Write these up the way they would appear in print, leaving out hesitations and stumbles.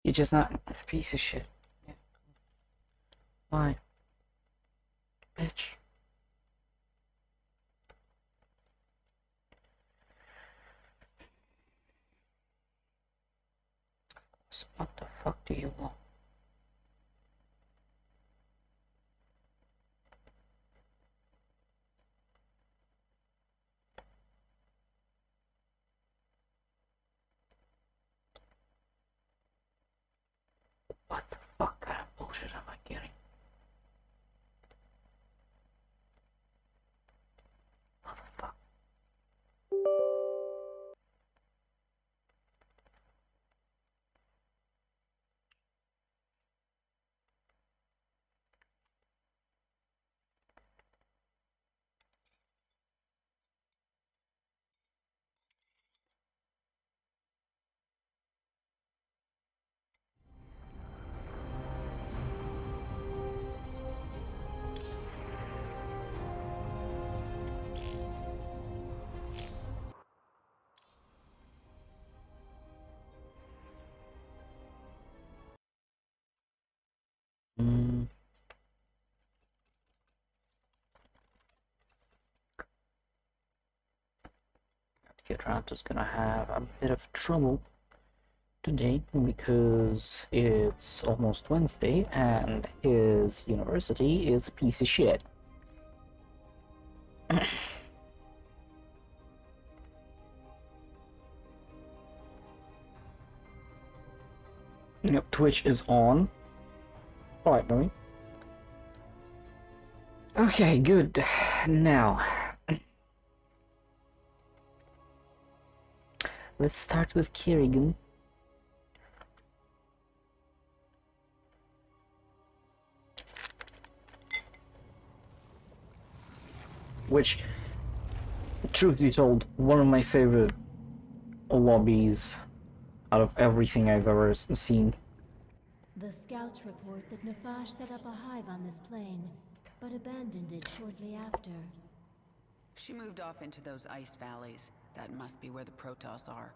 You're just not a piece of shit. Yeah. Why? Bitch. So what the fuck do you want? What the fuck kind of bullshit am I getting? What the fuck? Is gonna have a bit of trouble today because it's almost Wednesday and his university is a piece of shit. Yep, Twitch is on. Alright, Louis. Okay, good. Now, let's start with Kerrigan. Which, truth be told, one of my favorite lobbies out of everything I've ever seen. The scouts report that Nafash set up a hive on this plane, but abandoned it shortly after. She moved off into those ice valleys. That must be where the Protoss are.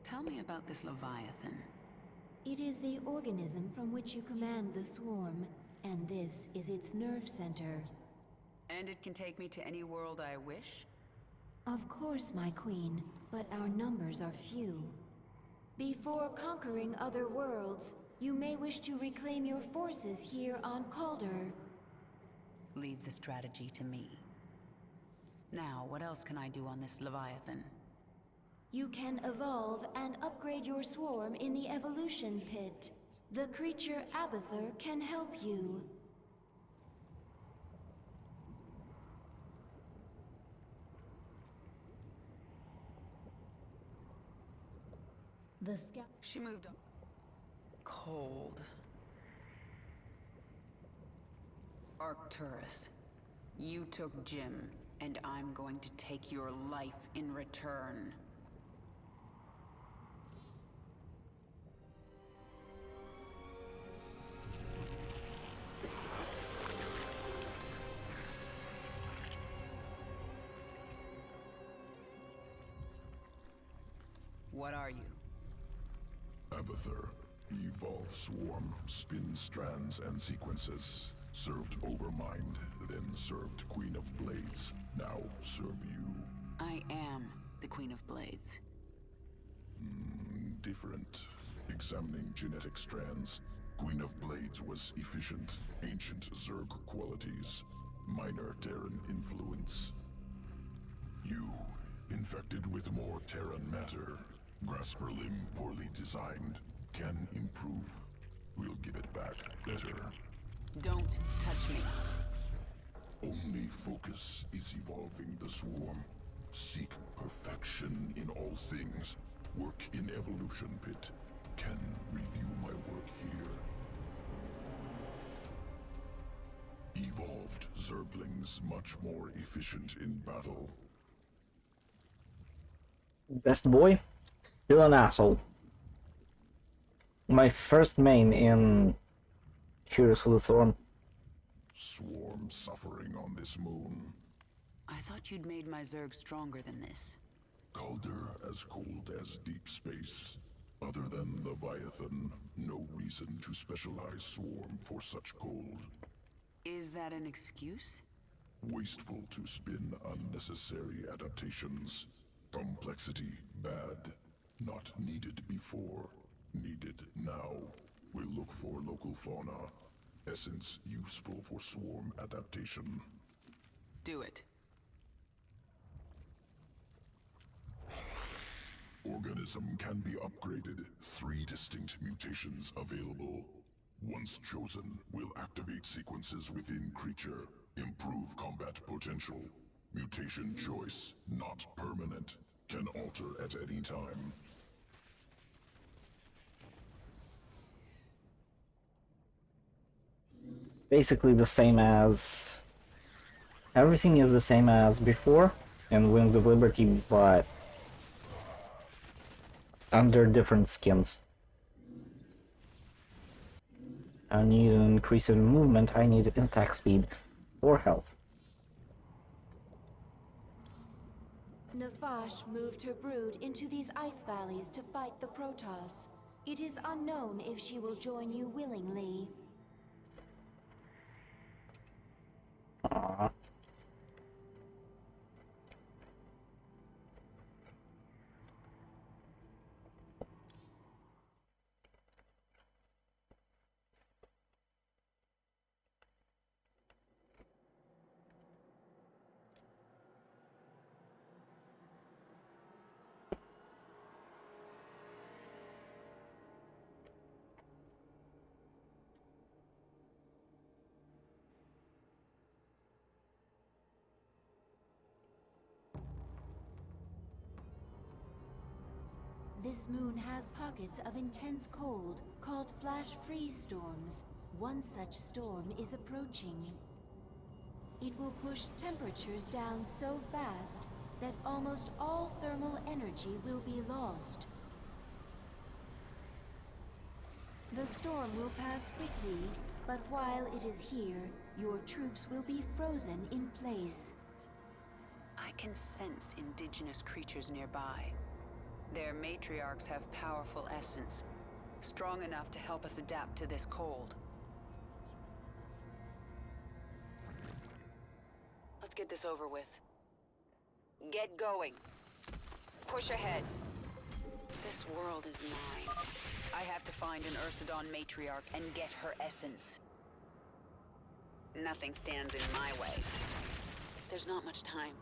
Tell me about this Leviathan. It is the organism from which you command the swarm, and this is its nerve center. And it can take me to any world I wish? Of course, my queen, but our numbers are few. Before conquering other worlds, you may wish to reclaim your forces here on Calder. Leave the strategy to me. Now, what else can I do on this Leviathan? You can evolve and upgrade your swarm in the evolution pit. The creature Abathur can help you. The scout. She moved on. Cold. Arcturus, you took Jim, and I'm going to take your life in return. What are you? Abathur. Evolve swarm, spin strands and sequences. Served Overmind, then served Queen of Blades. Now serve you. I am the Queen of Blades. Different. Examining genetic strands, Queen of Blades was efficient, ancient Zerg qualities, minor Terran influence. You, infected with more Terran matter, Grasper limb poorly designed, can improve. We'll give it back better. Don't touch me. Only focus is evolving the swarm. Seek perfection in all things. Work in evolution pit. Can review my work here. Evolved zerglings much more efficient in battle. Best boy, still an asshole. My first main in Heroes of the Storm. Swarm suffering on this moon. I thought you'd made my Zerg stronger than this. Calder as cold as deep space. Other than Leviathan, no reason to specialize Swarm for such cold. Is that an excuse? Wasteful to spin unnecessary adaptations. Complexity bad. Not needed before. Needed now. We'll look for local fauna. Essence useful for swarm adaptation. Do it. Organism can be upgraded. 3 distinct mutations available. Once chosen, will activate sequences within creature. Improve combat potential. Mutation choice, not permanent. Can alter at any time. Basically the same as... Everything is the same as before in Wings of Liberty, but under different skins. I need an increase in movement, I need attack speed or health. Nafash moved her brood into these ice valleys to fight the Protoss. It is unknown if she will join you willingly. Aww. This moon has pockets of intense cold, called flash freeze storms. One such storm is approaching. It will push temperatures down so fast that almost all thermal energy will be lost. The storm will pass quickly, but while it is here, your troops will be frozen in place. I can sense indigenous creatures nearby. Their matriarchs have powerful essence, strong enough to help us adapt to this cold. Let's get this over with. Get going. Push ahead. This world is mine. I have to find an Ursidon matriarch and get her essence. Nothing stands in my way. There's not much time.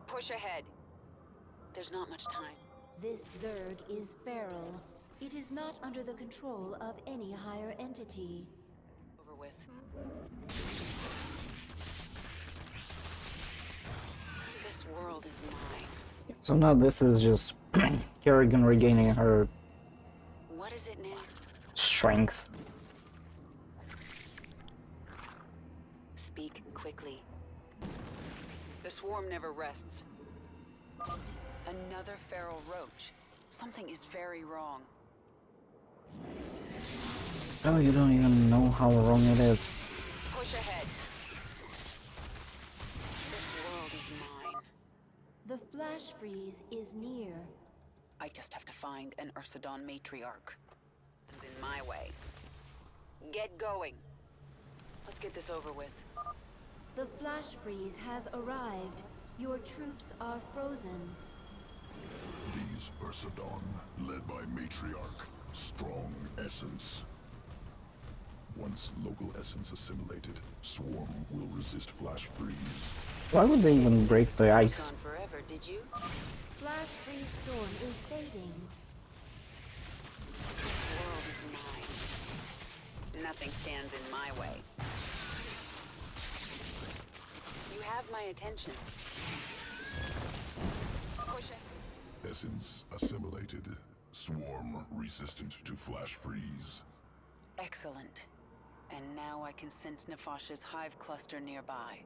Push ahead. There's not much time. This Zerg is feral. It is not under the control of any higher entity. Over with. This world is mine. So now this is just Kerrigan regaining her What is it now? strength. Speak quickly. The swarm never rests. Another feral roach. Something is very wrong. Oh, you don't even know how wrong it is. Push ahead. This world is mine. The flash freeze is near. I just have to find an Ursidon matriarch. And in my way. Get going. Let's get this over with. The flash freeze has arrived. Your troops are frozen. These Ursidon, led by Matriarch, strong essence. Once local essence assimilated, Swarm will resist flash freeze. Why would they even break the ice? Gone forever, did you? Flash freeze storm is fading. This world is mine. Nothing stands in my way. You have my attention. Push it. Essence assimilated. Swarm resistant to flash freeze. Excellent. And now I can sense Nefash's hive cluster nearby.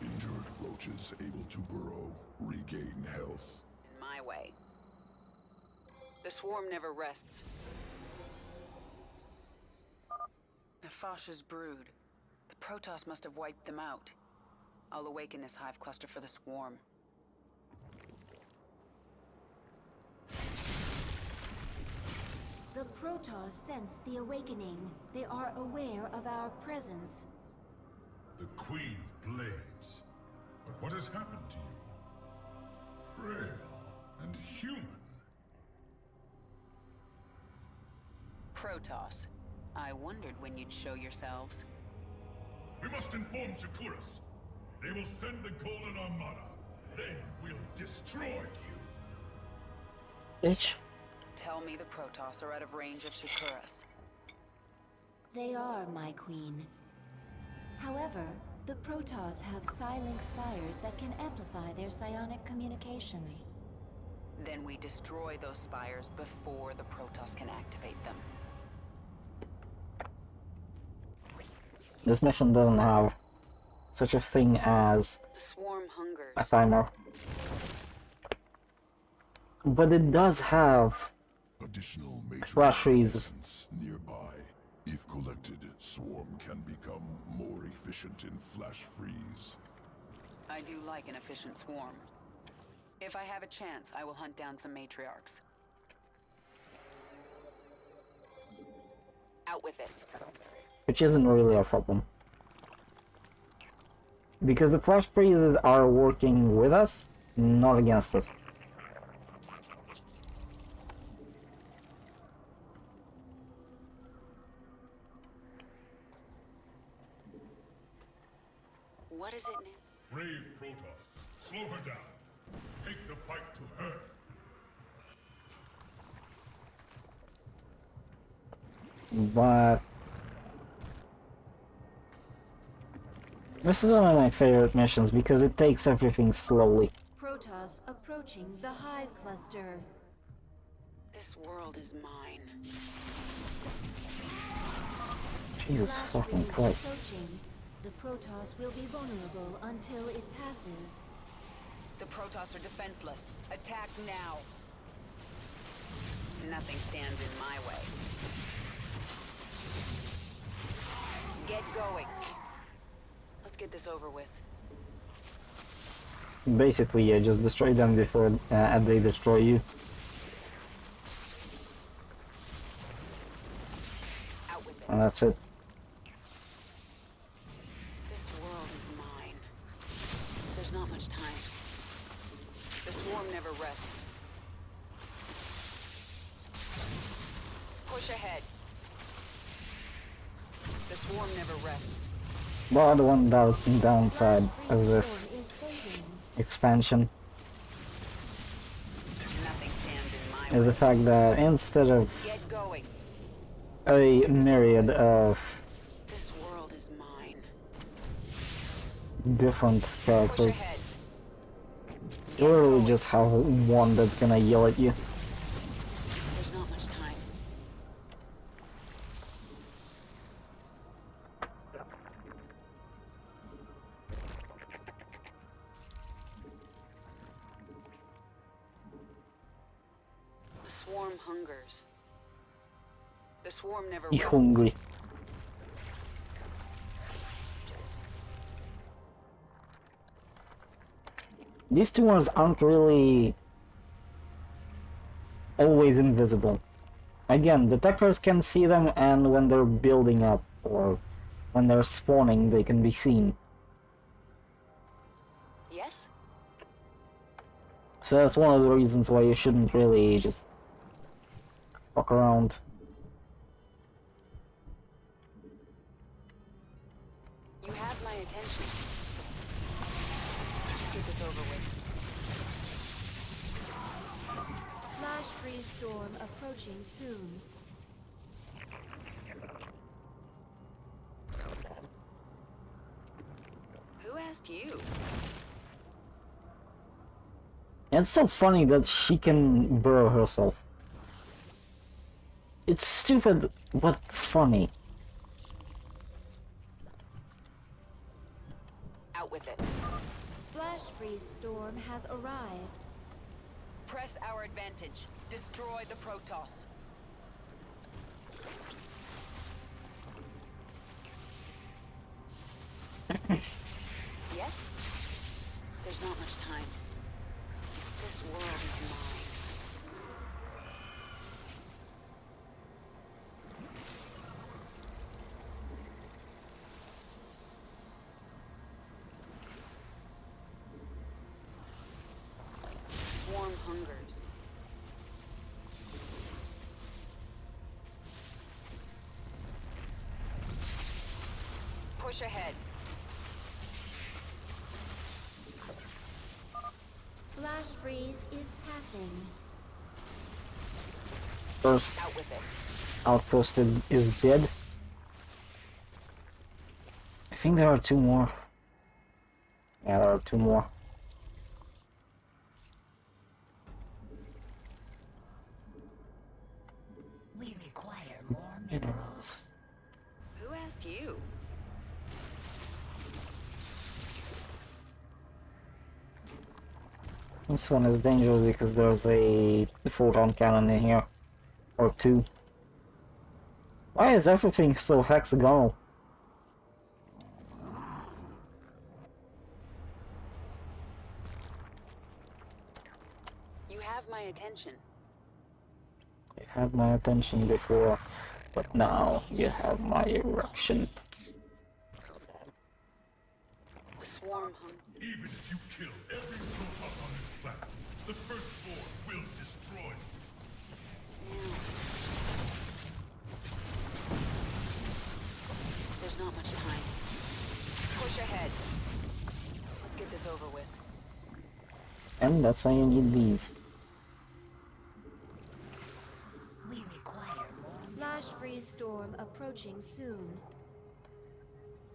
Injured roaches able to burrow, regain health. In my way. The swarm never rests. Nefash's brood. The Protoss must have wiped them out. I'll awaken this hive cluster for the swarm. The Protoss sense the awakening. They are aware of our presence. The Queen of Blades. But what has happened to you? Frail and human. Protoss. I wondered when you'd show yourselves. We must inform Shakuras. They will send the Golden Armada. They will destroy you. Bitch. Tell me the Protoss are out of range of Shakuras. They are, my queen. However, the Protoss have psi-link spires that can amplify their psionic communication. Then we destroy those spires before the Protoss can activate them. This mission doesn't have such a thing as The swarm hungers. a timer. But it does have Additional flash freezes. nearby. If collected, Swarm can become more efficient in flash freeze. I do like an efficient swarm. If I have a chance, I will hunt down some matriarchs. Out with it. Which isn't really a problem. Because the flash freezes are working with us, not against us. What is it now? Brave Protoss, slow her down. Take the fight to her. But this is one of my favorite missions because it takes everything slowly. Protoss approaching the hive cluster. This world is mine. Jesus Flash fucking freeze Christ. approaching. The Protoss will be vulnerable until it passes. The Protoss are defenseless. Attack now. Nothing stands in my way. Get going. Let's get this over with. Basically, yeah, just destroy them before they destroy you. Out with it. And that's it. This world is mine. There's not much time. The swarm never rests. Push ahead. The swarm never rests. But the one downside of this Storm is fading. expansion Nothing stands in my is way. the fact that instead of Get going. a myriad of This world is mine. different Push characters, ahead. you literally just have one that's gonna yell at you. There's not much time. The swarm hungers. The swarm never Be rests. hungry. These two ones aren't really always invisible. Again, detectors can see them, and when they're building up or when they're spawning, they can be seen. Yes? So that's one of the reasons why you shouldn't really just fuck around. You have my attention. Let's get this over with. Flash freeze storm approaching soon. Who asked you? It's so funny that she can burrow herself. It's stupid, but funny. Out with it. Flash freeze storm has arrived. Press our advantage. Destroy the Protoss. Yes? There's not much time. This world is mine. hungers. Push ahead. Flash freeze is passing. First Out with it. outpost is dead. I think there are two more. Yeah, there are two more. We require more minerals. Who asked you? This one is dangerous because there's a photon cannon in here. Or two. Why is everything so hexagonal? You have my attention. You had my attention before, but now you have my erection. The swarm hung. Even if you kill every Protoss on this planet, the firstborn will destroy you. There's not much time. Push ahead. Let's get this over with. And that's why you need these. We require more. Flash freeze storm approaching soon.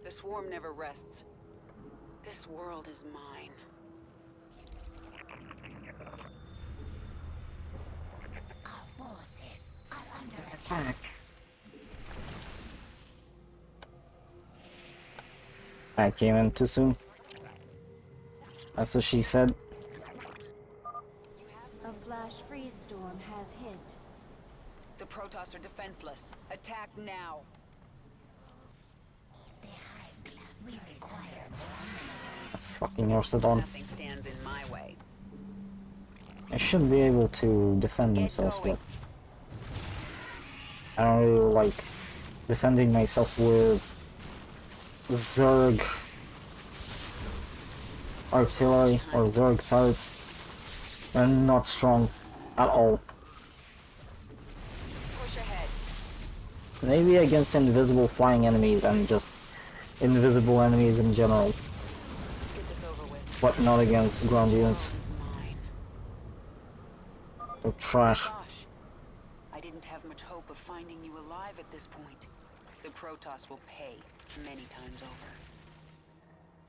The swarm never rests. This world is mine. Our forces are under Attack. I came in too soon. That's what she said. A flash freeze storm has hit. The Protoss are defenseless. Attack now. The hive class. We require more. Fucking Orstodon. Nothing stands in my way. I should be able to defend Get themselves, going. but I don't really like defending myself with Zerg artillery or Zerg turrets. They're not strong at all. Push ahead. Maybe against invisible flying enemies and just invisible enemies in general, Let's get this over with. but not against ground This units. world is mine. They're trash. Gosh, I didn't have much hope of finding you alive at this point. The Protoss will pay many times over.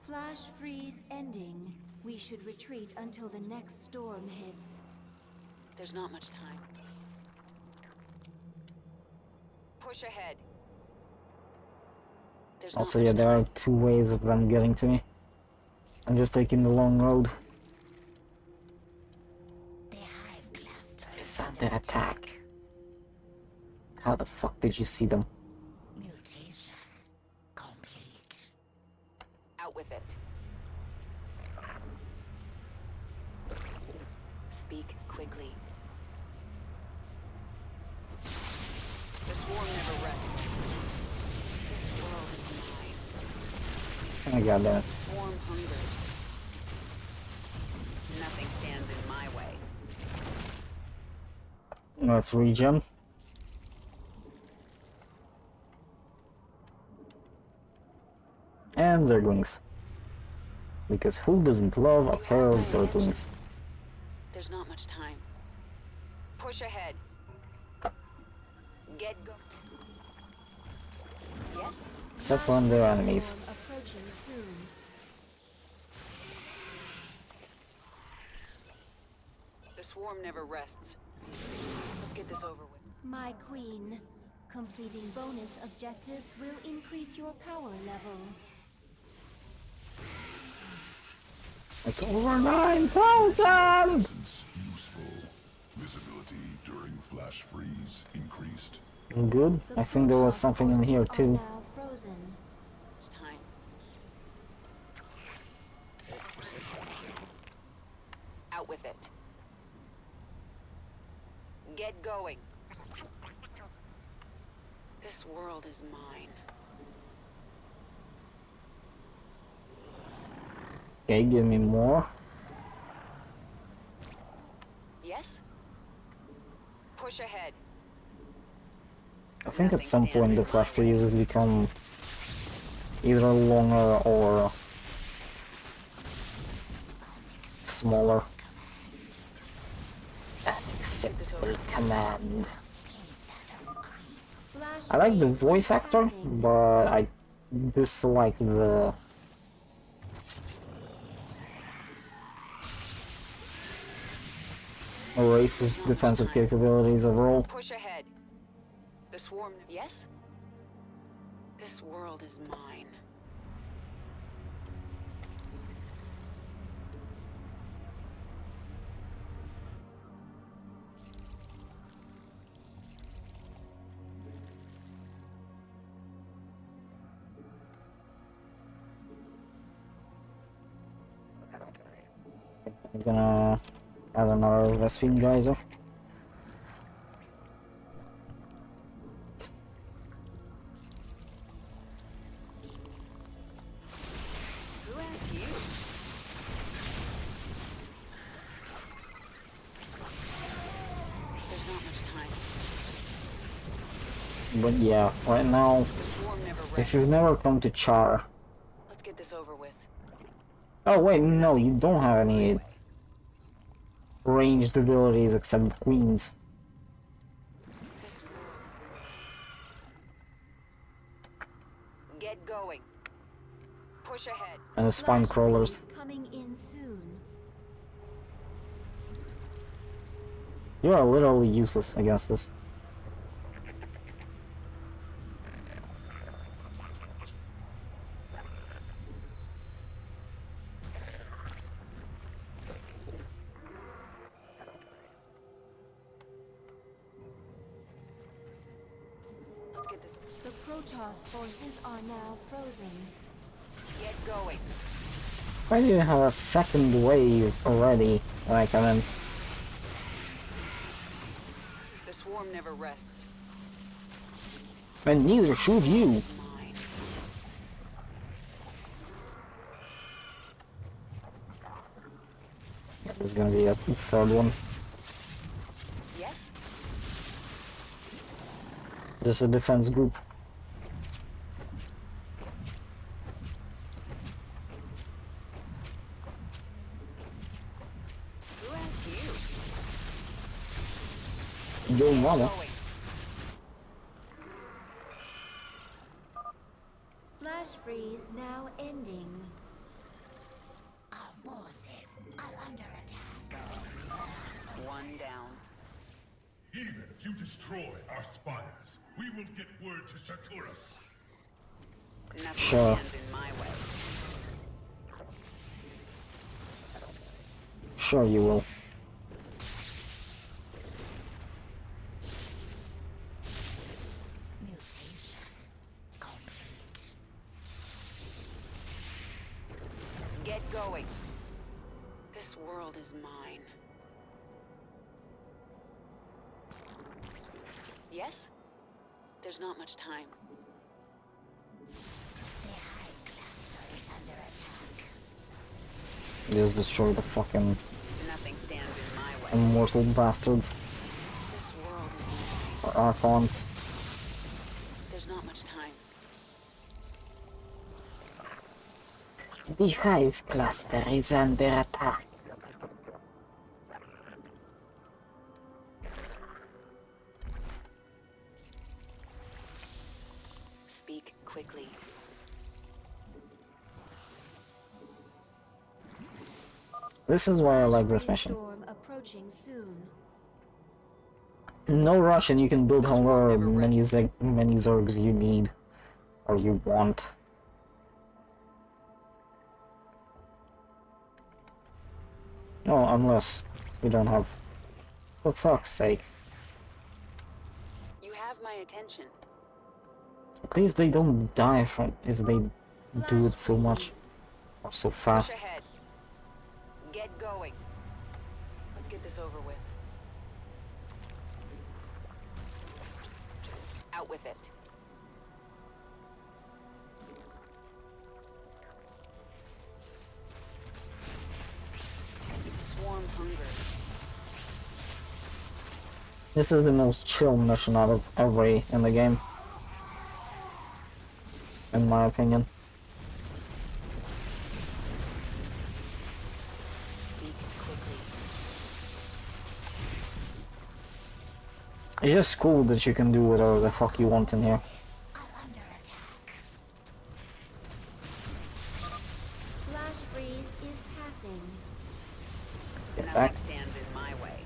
Flash freeze ending. We should retreat until the next storm hits. There's not much time. Push ahead. There's Also, not yeah, much there are time. two ways of them getting to me. I'm just taking the long road. The hive cluster Is that the attack? How the fuck did you see them? mutation complete. Out with it. Speak quickly. The swarm never rests. This world is mine. Oh, god damn it. The swarm hungers. Nothing stands in my way. Let's regen. And zerglings. Because who doesn't love a pair of zerglings? There's not much time. Push ahead. Get go. Yes? Except when they're enemies. Storm approaching soon. The swarm never rests. Let's get this over with. My queen, completing bonus objectives will increase your power level. It's over 9,000! Since useful. Visibility during flash freeze increased. Good. The I think there was Protoss something in here forces are too. now frozen. It's time. Out with it. Get going. This world is mine. Okay, give me more. Push ahead. I think at Nothing some stands point in the my flash way. freezes become either longer or smaller. Acceptable command. Flash I like the freeze voice actor, passing. but I dislike the race's defensive capabilities overall. Push ahead. The swarm. Yes? This world is mine. I'm gonna add another Vespine geyser. Who asked you? There's not much time. But yeah, right now, The swarm never if rests. you've never come to Char... Let's get this over with. Oh wait, no, you don't have any ranged abilities except Queens. This world is mine. Get going. Push ahead. And the Spine Flash Crawlers. freeze coming in soon. You are literally useless against this. Let's get this. The Protoss forces are now frozen. Get going. Why do you have a second wave already? Like, I mean, The swarm never rests. and neither should you. It's mine. There's gonna be a third one. Yes? Just a defense group. Who asked you? Your mama. Going. Flash freeze now ending. Our forces are under attack. One down. Even if you destroy our spires, we will get word to Shakuras. Nothing Sure. stands in my way. Sure you will. Mutation complete. Get going. This world is mine. Yes? There's not much time. The Hive Cluster is under attack. Just destroy the fucking Nothing stands in my way. immortal bastards. This world is mine. Or Archons. There's not much time. The Hive Cluster is under attack. Speak quickly. This is why I like this Flash mission. storm approaching soon. No rush and you can build The swarm however never many Zergs you need. Or you want. No, unless we don't have... For fuck's sake. You have my attention. At least they don't die from if they do it so much. Or so Push fast. ahead. Get going. Let's get this over with. Out with it. The swarm hungers. This is the most chill mission out of every in the game, in my opinion. Speak quickly. It's just cool that you can do whatever the fuck you want in here. are under attack. Flash freeze is passing. Get Nothing back, stands in my way.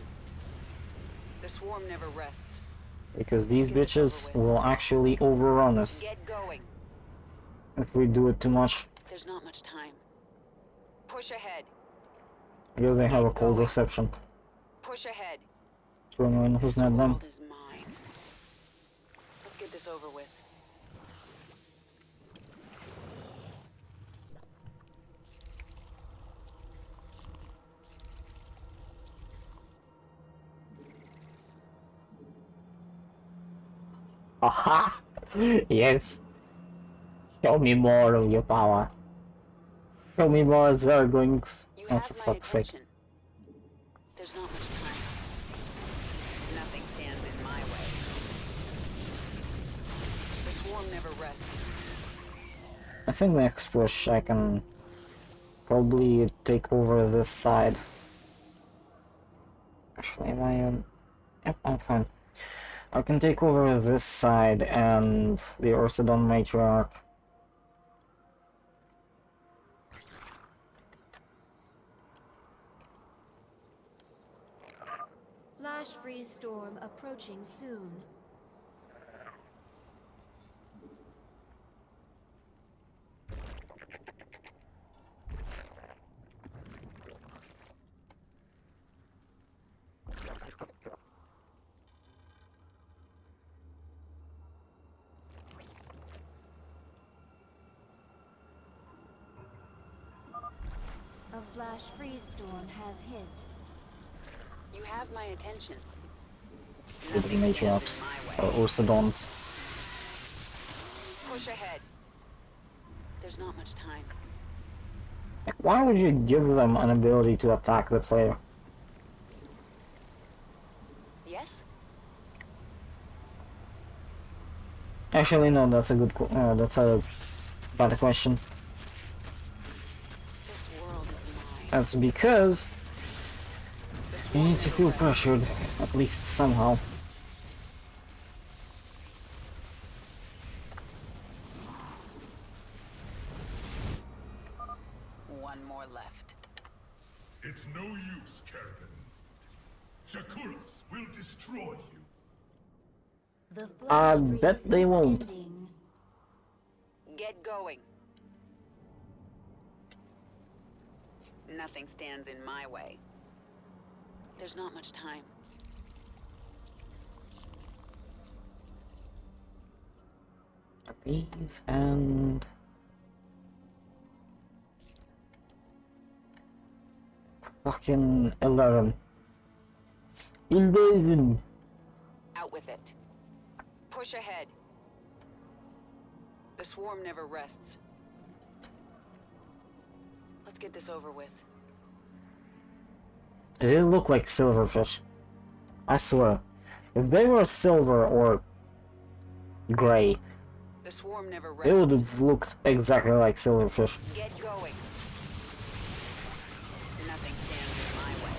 The swarm never rests. because these Get this bitches over with. will actually overrun us Get going. if we do it too much, There's not much time. Push ahead. because they have a Get cold going. reception. Push ahead. To anyone who's This not them. world is mine. Let's get this over with. Aha! Yes! Show me more of your power. Show me more zerglings. You Oh, have for my fuck's sake. attention. There's not much time. Nothing stands in my way. The swarm never rests. I think next push I can probably take over this side. Actually, am I yep, I'm fine. I can take over this side and the Orsidon Matriarch. Flash freeze storm approaching soon. A flash freeze storm has hit. You have my attention. With the Nothing stands Matriarchs, in or my way. Orsidons. Push ahead. There's not much time. Like, why would you give them an ability to attack the player? Yes? Actually, no, that's a that's a bad question. This world is mine. That's because The you swarm need to never feel rests. pressured, at least somehow. One more left. It's no use, Kerrigan. Shakuras will destroy you. The I flash bet freeze they is won't. ending. Get going. Nothing stands in my way. There's not much time. These and fucking 11. 11. Out with it. Push ahead. The swarm never rests. Let's get this over with. They look like silverfish. I swear. If they were silver or gray, The swarm never they would rests. have looked exactly like silverfish. Get going. Nothing stands in my way.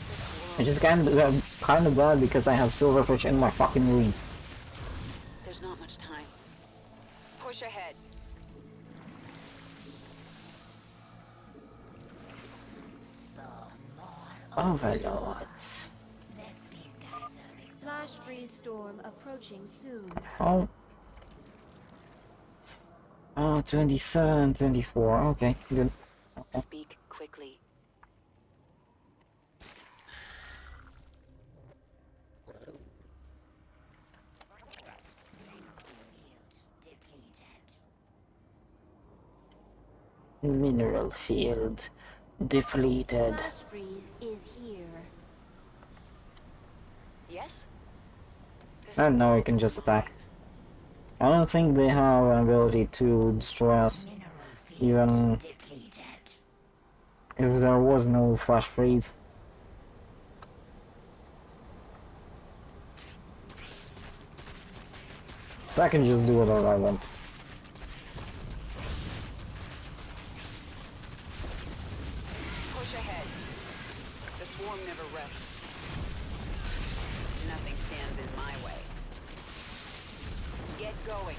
This world, Which is kind of bad because I have silverfish in my fucking room. there's not much time. Push ahead. Overlords. Flash freeze storm approaching soon. Oh. Oh, 27, 24. Okay, good. Speak quickly. Mineral field depleted. Flash freeze is here. Yes? This And now we world can is just attack. mine. I don't think they have an ability to destroy us, even if there was no flash freeze. So I can just do whatever I want. Push ahead. The swarm never rests. Nothing stands in my way. Get going.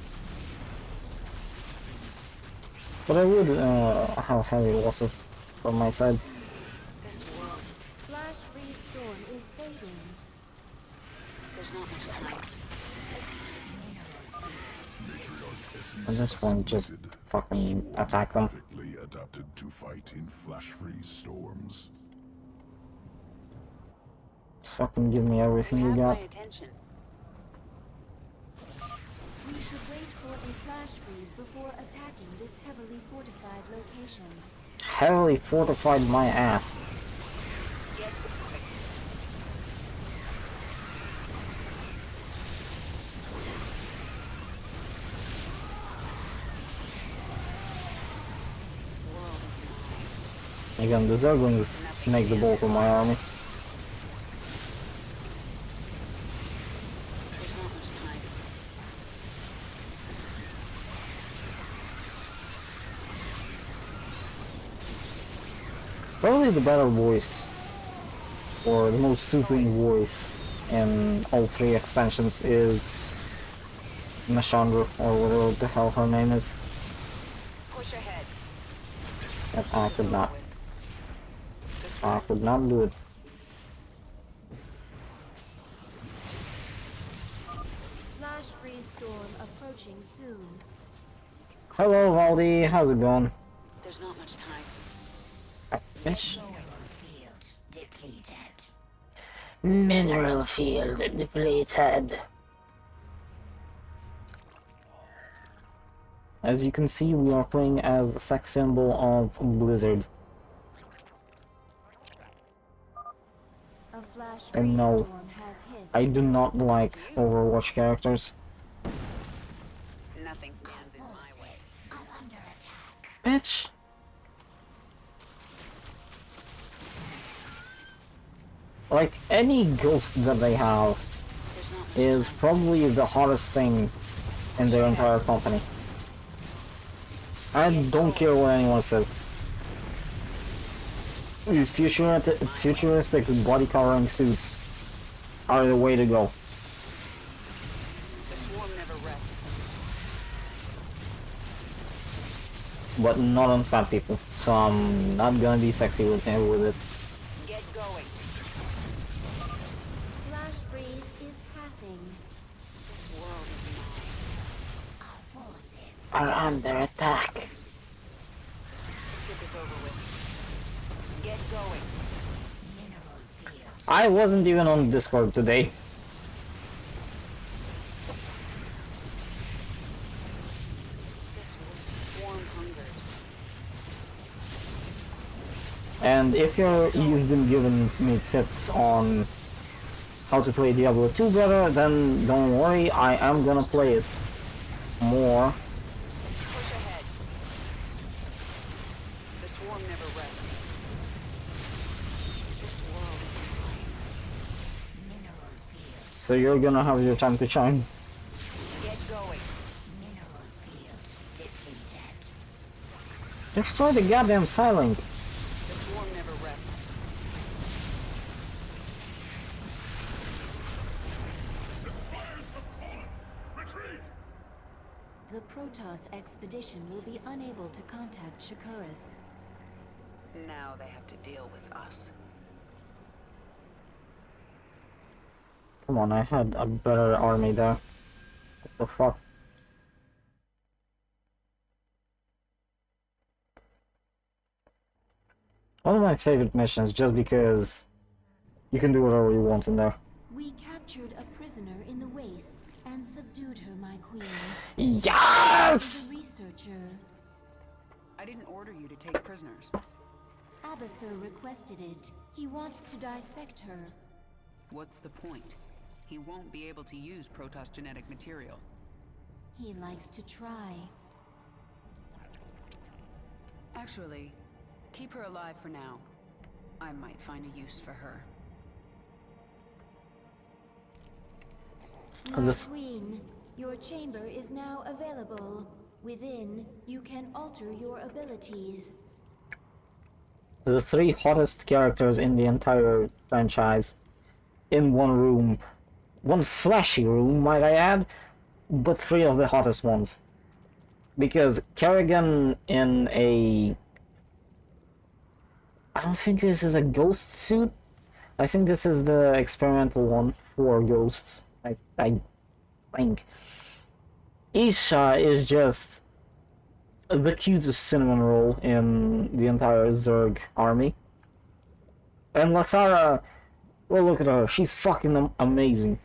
But I would have heavy losses from my side. This world, Flash Free Storm is fading. there's not much time. At this point, just fucking attack them. Perfectly adapted to fight in flash-free storms. Fucking give me everything you have got. my attention. We should wait for a flash freeze before attacking this heavily fortified location. Heavily fortified my ass. Get going. World is mine. Again, the zerglings make the bulk of my army. There's not much time. Probably the better voice, or the most soothing voice in all three expansions is Meshandra, or whatever the hell her name is. Push ahead. And I could not. This I could not do it. Flash Freeze Storm approaching soon. Hello, Valdi. How's it going? There's not much time. Ish. Field depleted. Mineral field depleted. As you can see, we are playing as the sex symbol of Blizzard. A Flash And Freeze no, Storm has hit. I do not like Overwatch characters. Nothing stands in my way. Are under attack. Bitch. Like, any ghost that they have There's not much is time. probably the hottest thing in their entire company. I don't care what anyone says. These futuristic body covering suits are the way to go. The swarm never rests. But not on fat people, so I'm not gonna be sexy with it. Get going. Flash Freeze is passing. This world is mine. Our forces Are under attack. Get this over with. Get going. mineral field. I wasn't even on Discord today. This swarm hungers. And if you've been giving me tips on how to play Diablo 2 better, then don't worry, I am gonna play it more. Push ahead. The swarm never rests. This world is mine. Mineral field. So you're gonna have your time to shine. Get going. Mineral field depleted. Destroy the goddamn Silent. The swarm never rests. The spires have fallen! Retreat! The Protoss expedition will be unable to contact Shakuras. Now they have to deal with us. Come on, I had a better army there. What the fuck? One of my favorite missions, just because you can do whatever you want in there. We captured a prisoner in the wastes and subdued her, my queen. Yes! The researcher, I didn't order you to take prisoners. Abathur, requested it. He wants to dissect her. What's the point? He won't be able to use Protoss genetic material. He likes to try. Actually, keep her alive for now. I might find a use for her. My This- queen, Your chamber is now available. Within, you can alter your abilities. The three hottest characters in the entire franchise in one room. One flashy room, might I add, but three of the hottest ones. Because Kerrigan in a... I don't think this is a ghost suit. I think this is the experimental one for ghosts. I think. Isha is just the cutest cinnamon roll in the entire Zerg army. And Lasara, well, look at her. She's fucking amazing.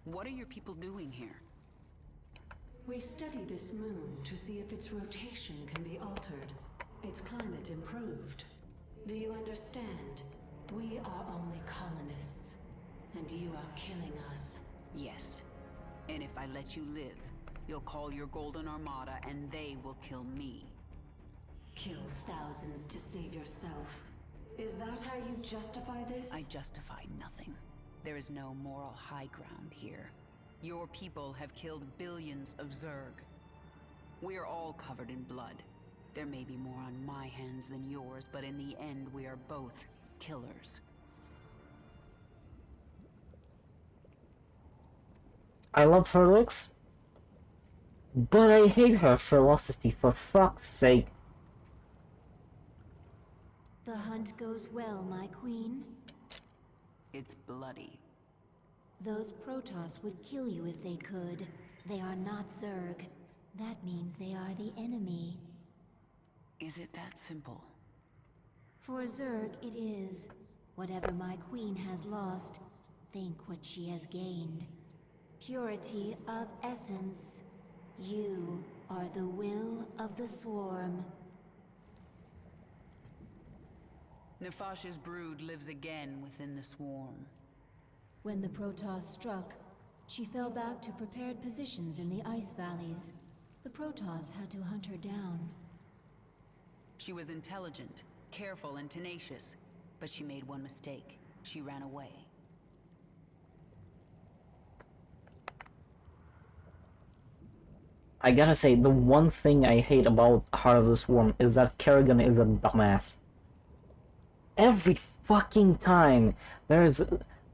What are your people doing here? We study this moon to see if its rotation can be altered, its climate improved. Do you understand? We are only colonists, and you are killing us. Yes. And if I let you live, you'll call your Golden Armada and they will kill me. Kill thousands to save yourself. Is that how you justify this? I justify nothing. There is no moral high ground here. Your people have killed billions of Zerg. We're all covered in blood. There may be more on my hands than yours, but in the end we are both killers. I love her looks, but I hate her philosophy, for fuck's sake. The hunt goes well, my queen. It's bloody. Those Protoss would kill you if they could. They are not Zerg. That means they are the enemy. Is it that simple? For Zerg, it is. Whatever my queen has lost, think what she has gained. Purity of essence. You are the will of the swarm. Nefash's brood lives again within the swarm. When the Protoss struck, she fell back to prepared positions in the ice valleys. The Protoss had to hunt her down. She was intelligent, careful, and tenacious, but she made one mistake. She ran away. I gotta say, the one thing I hate about Heart of the Swarm is that Kerrigan is a dumbass. Every fucking time there's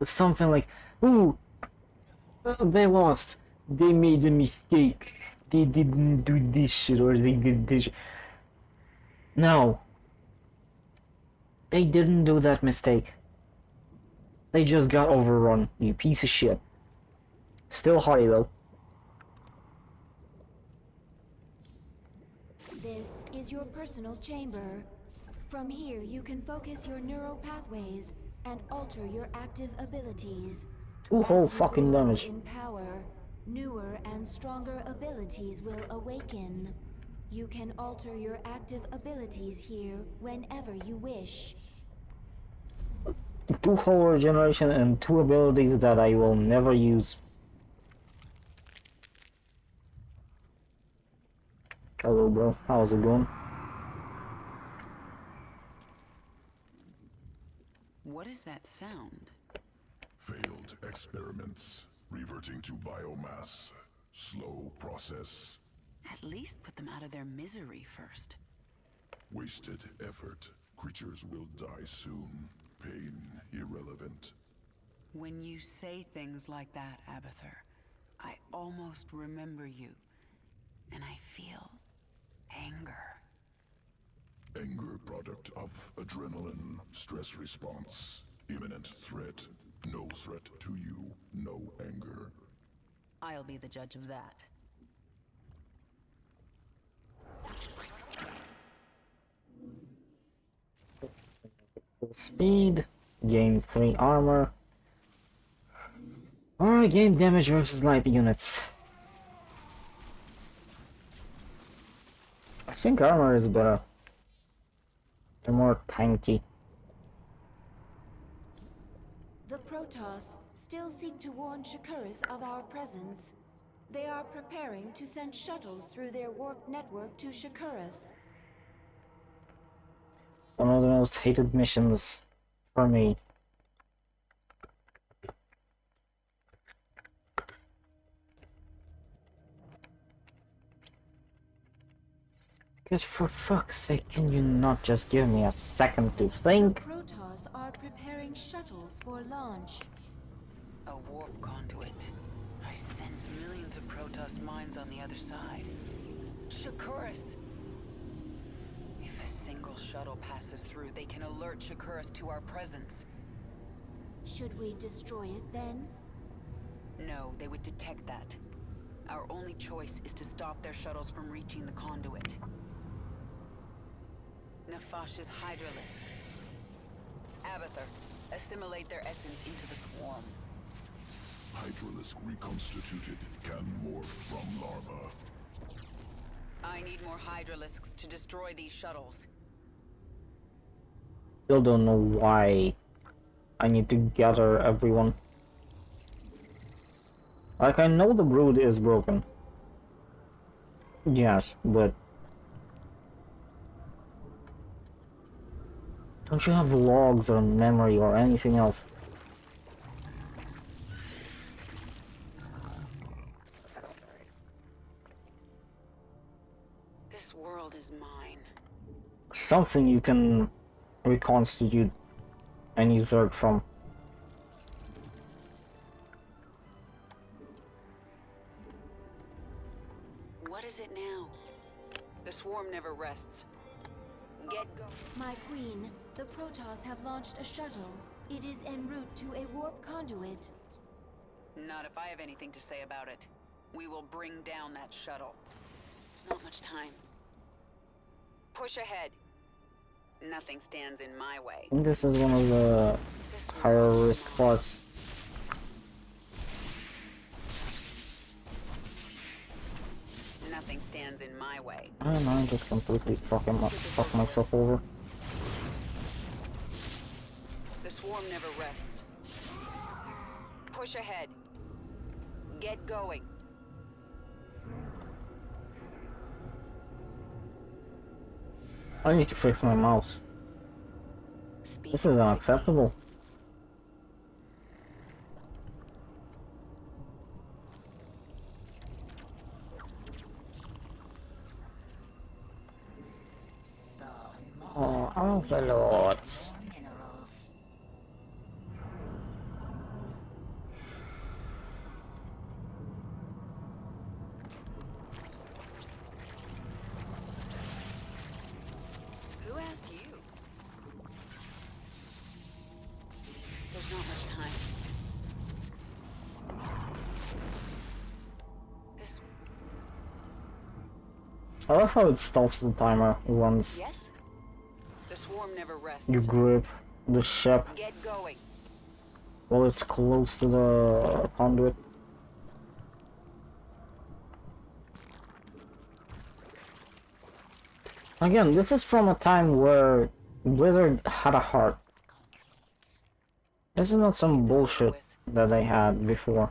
something like, ooh, they lost, they made a mistake, they didn't do this shit, or they did this. No. They didn't do that mistake. They just got overrun, you piece of shit. Still haughty though. This is your personal chamber. From here, you can focus your neural pathways and alter your active abilities. Two whole As you fucking grow damage. in power, newer and stronger abilities will awaken. You can alter your active abilities here whenever you wish. Two whole regeneration and two abilities that I will never use. Hello bro, how's it going? What is that sound? Failed experiments. Reverting to biomass. Slow process. At least put them out of their misery first. Wasted effort. Creatures will die soon. Pain irrelevant. When you say things like that, Abathur, I almost remember you. And I feel anger. Anger product of adrenaline. Stress response. Imminent threat. No threat to you. No anger. I'll be the judge of that. Speed, gain 3 armor, or gain damage versus light units. I think armor is better. They're more tanky. The Protoss still seek to warn Shakuras of our presence. They are preparing to send shuttles through their warp network to Shakuras. One of the most hated missions for me. Because for fuck's sake, can you not just give me a second to think? Protoss are preparing shuttles for launch. A warp conduit. I sense millions of Protoss mines on the other side. Shakuras! If a single shuttle passes through, they can alert Shakuras to our presence. Should we destroy it then? No, they would detect that. Our only choice is to stop their shuttles from reaching the conduit. Nefash's hydralisks. Abathur, assimilate their essence into the swarm. Hydralisk reconstituted can morph from larva. I need more hydralisks to destroy these shuttles. Still don't know why I need to gather everyone. Like, I know the brood is broken. Yes, but don't you have logs or memory or anything else? This world is mine. Something you can reconstitute any Zerg from. What is it now? The swarm never rests. Get going. My queen, the Protoss have launched a shuttle. It is en route to a warp conduit. Not if I have anything to say about it. We will bring down that shuttle. There's not much time. Push ahead. Nothing stands in my way. I think this is one of the higher risk parts. Nothing stands in my way. I don't know, I just completely fuck myself over. The swarm never rests. Push ahead. Get going. I need to fix my mouse. Speak This is unacceptable. Oh, overlords. Minerals. Who asked you? There's not much time. This... I love how it stops the timer once Yes? The swarm never rests. you grip the ship Get going. while it's close to the conduit. Again, this is from a time where Blizzard had a heart. This is not some bullshit that they had before.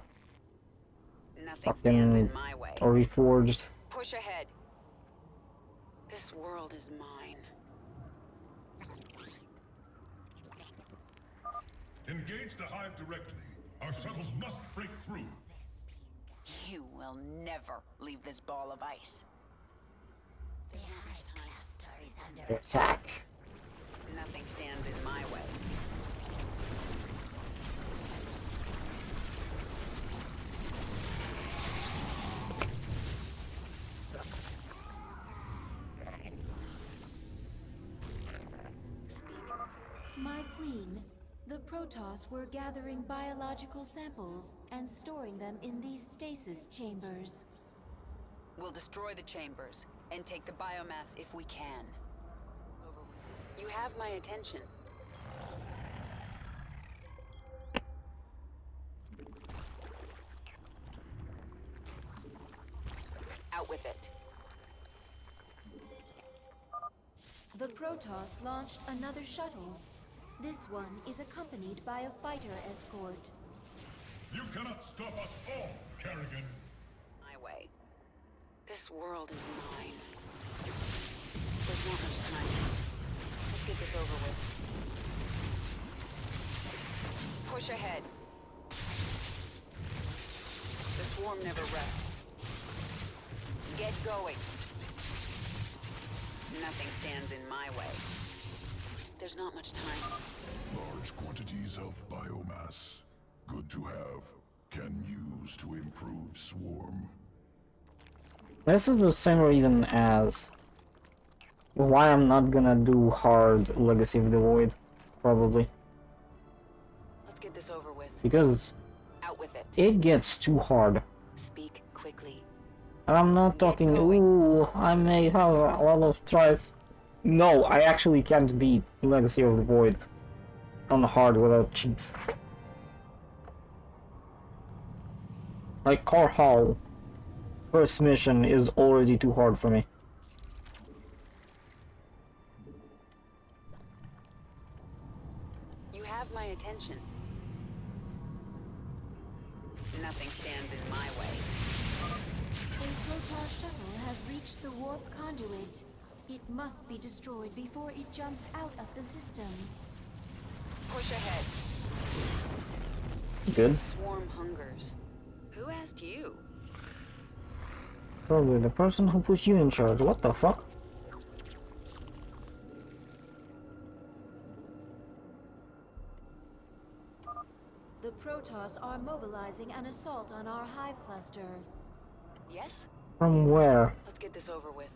Nothing stands in Fucking my way. Reforged. Push ahead. This world is mine. Engage the hive directly. Our shuttles must break through. You will never leave this ball of ice. The There's not much hive time. cluster is under Attack. Nothing stands in my way. My queen, the Protoss were gathering biological samples and storing them in these stasis chambers. We'll destroy the chambers and take the biomass if we can. You have my attention. Out with it. The Protoss launched another shuttle. This one is accompanied by a fighter escort. You cannot stop us all, Kerrigan. My way. This world is mine. There's not much time. Let's get this over with. Push ahead. The swarm never rests. Get going. Nothing stands in my way. There's not much time. Large quantities of biomass. Good to have. Can use to improve swarm. This is the same reason as why I'm not gonna do hard Legacy of the Void, probably. Let's get this over with. Because Out with it. it gets too hard. Speak quickly. And I'm not talking, going. ooh, I may have a lot of tries. No, I actually can't beat Legacy of the Void on hard without cheats. Like Car Hall, first mission is already too hard for me. You have my attention. Nothing stands in my way. A Protoss shuttle has reached the warp conduit. It must be destroyed before it jumps out of the system. Push ahead. Good. Swarm hungers. Who asked you? Probably the person who put you in charge. What the fuck? The Protoss are mobilizing an assault on our hive cluster. Yes? From where? Let's get this over with.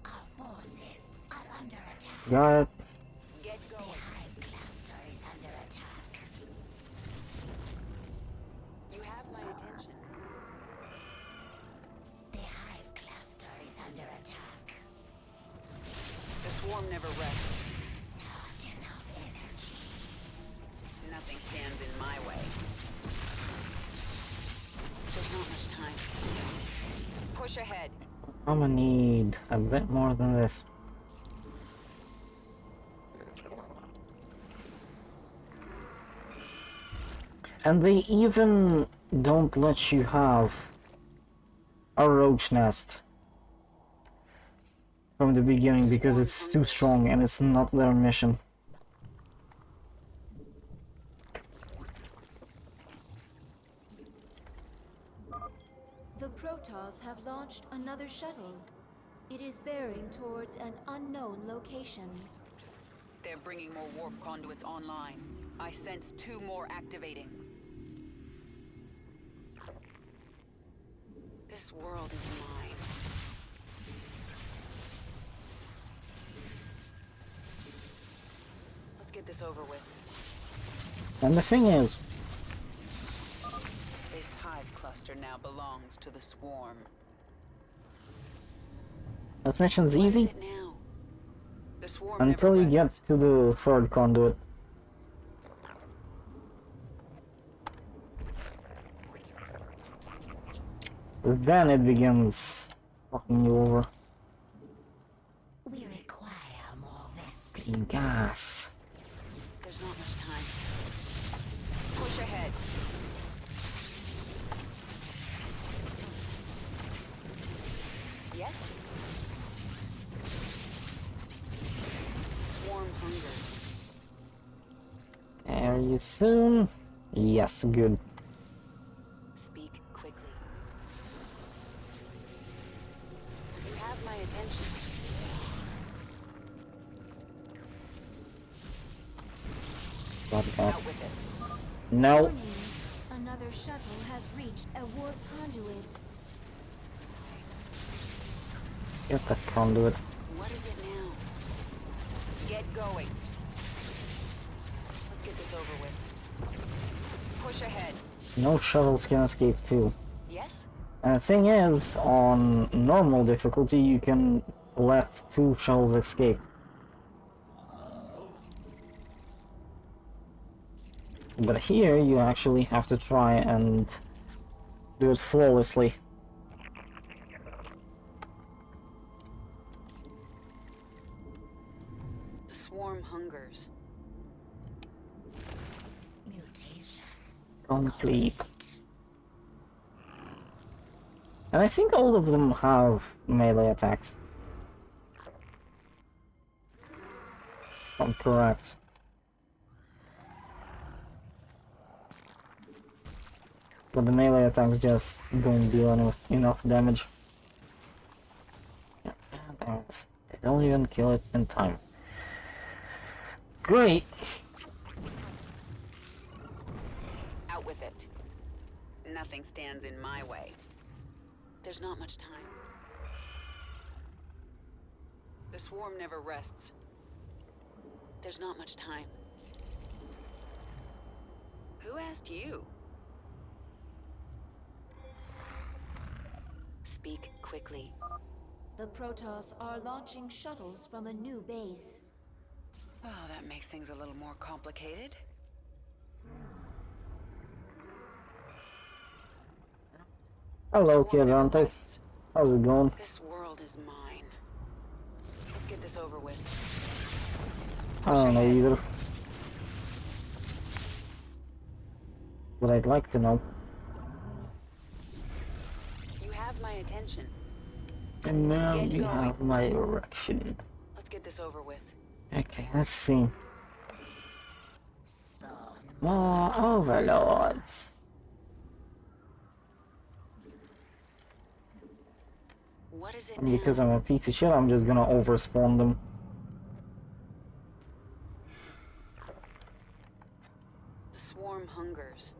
Our forces are under attack. Got it. Get The going. hive cluster is under attack. You have my attention. The hive cluster is under attack. The swarm never rests. Not enough energy. Nothing stands in my way. There's not much time. Push ahead. I'm gonna need a bit more than this. And they even don't let you have a roach nest from the beginning because it's too strong and it's not their mission. The Protoss have launched another shuttle. It is bearing towards an unknown location. They're bringing more warp conduits online. I sense 2 more activating. This world is mine. Let's get this over with. And the thing is, This hive cluster now belongs to the swarm. this mission's What is easy it now? The swarm until never you get rests. to the third conduit. Then it begins fucking you over. We require more Vespene. Gas. There's not much time. Push ahead. Yes? Swarm hungers. Are you soon? Yes, good. Speak quickly. You have my attention. Got that. Out with it. No. Warning. Another shuttle has reached a warp conduit. Get that conduit. What is it now? Get going. Let's get this over with. Push ahead. No shuttles can escape too. Yes? And the thing is, on normal difficulty, you can let 2 shuttles escape. But here, you actually have to try and do it flawlessly. The swarm hungers. Mutation. Complete. And I think all of them have melee attacks. If I'm correct. But the melee attacks just don't deal enough damage. Yeah, there's it. Don't even kill it in time. Great! Out with it. Nothing stands in my way. There's not much time. The swarm never rests. There's not much time. Who asked you? Speak quickly. The Protoss are launching shuttles from a new base. Well, that makes things a little more complicated. Hello, The swarm kid, never aren't I? rests. How's it going? This world is mine. Let's get this over with. I don't know either. But I'd like to know. You have my attention. And now Get you going. have my erection. Let's get this over with. Okay, let's see. Spawn. More overlords. What is it And because now? I'm a piece of shit, I'm just gonna overspawn them. The swarm hungers.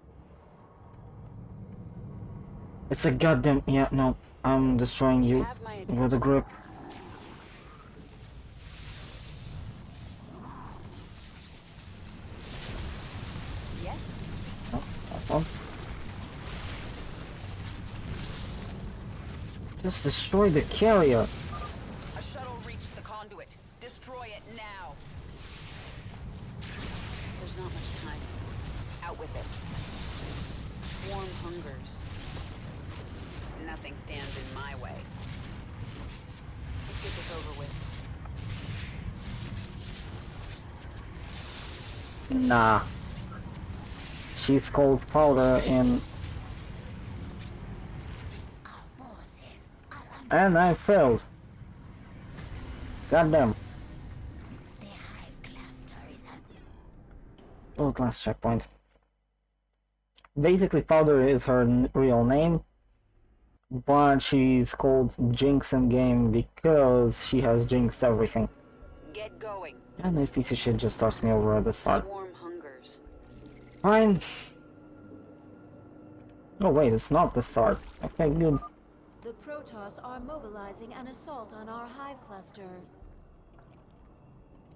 It's a goddamn... Yeah, no. I'm destroying you Have my with a grip. Yes? Oh, that one. Just destroy the carrier. A shuttle reached the conduit. Destroy it now. There's not much time. Out with it. Swarm hungers. Nothing stands in my way. Let's get this over with. Nah. She's called powder and... Our forces are under And I failed. Goddamn. the hive cluster is under. Oh, last checkpoint. Basically, Powder is her real name, but she's called Jinx in game because she has jinxed everything. Get going. And this piece of shit just starts me over at the start. Swarm hungers. Fine. Oh wait, it's not the start. Okay, good. The Protoss are mobilizing an assault on our hive cluster.